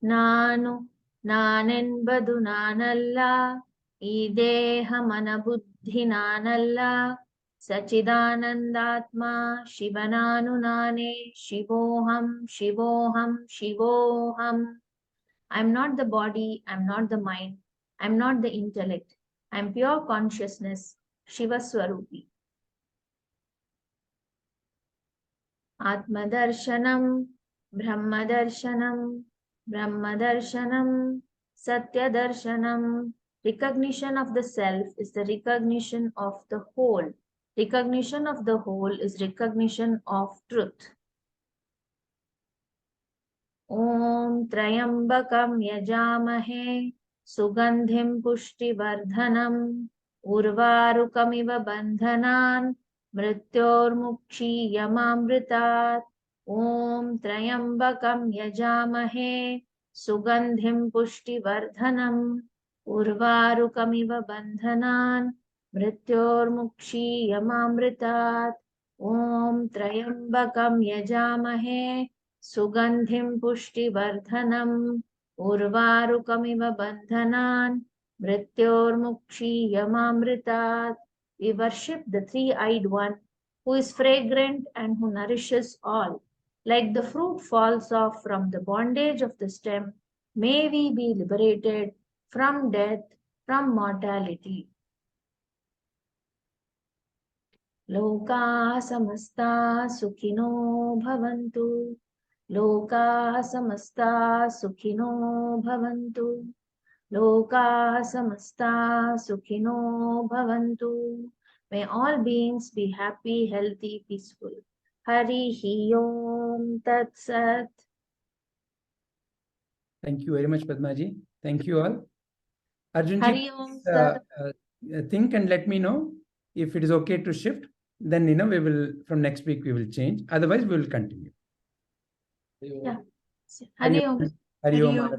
[SPEAKER 3] Nanu, nanenbadu nanalla, idehamana buddhi nanalla, Sachidanandatma Shivananu nane, Shivoham, Shivoham, Shivoham. I am not the body, I am not the mind, I am not the intellect, I am pure consciousness, Shiva Swarupi. Atmadarshanam, Brahmadarshanam, Brahmadarshanam, Satyadarshanam. Recognition of the self is the recognition of the whole. Recognition of the whole is recognition of truth. Om Trayambakam Yajamahe Sugandhim Pushtivardhanam Urvarukamiva Bandhanan Mrityormukshi Yamamritat. Om Trayambakam Yajamahe Sugandhim Pushtivardhanam Urvarukamiva Bandhanan Mrityormukshi Yamamritat. Om Trayambakam Yajamahe Sugandhim Pushtivardhanam Urvarukamiva Bandhanan Mrityormukshi Yamamritat. We worship the three-eyed one who is fragrant and who nourishes all. Like the fruit falls off from the bondage of the stem, may we be liberated from death, from mortality. Loka samasta sukhino bhavantu. Loka samasta sukhino bhavantu. Loka samasta sukhino bhavantu. May all beings be happy, healthy, peaceful. Harihi Om Tat Sat.
[SPEAKER 1] Thank you very much, Padmaji. Thank you all. Arjun
[SPEAKER 3] Hari
[SPEAKER 1] ji,
[SPEAKER 3] Om, sir.
[SPEAKER 1] think and let me know if it is okay to shift. Then we will from next week we will change. Otherwise, we will continue.
[SPEAKER 2] Hari Om.
[SPEAKER 3] Yeah. Hari Om.
[SPEAKER 1] Hari
[SPEAKER 3] Hari
[SPEAKER 1] Om.
[SPEAKER 3] Om.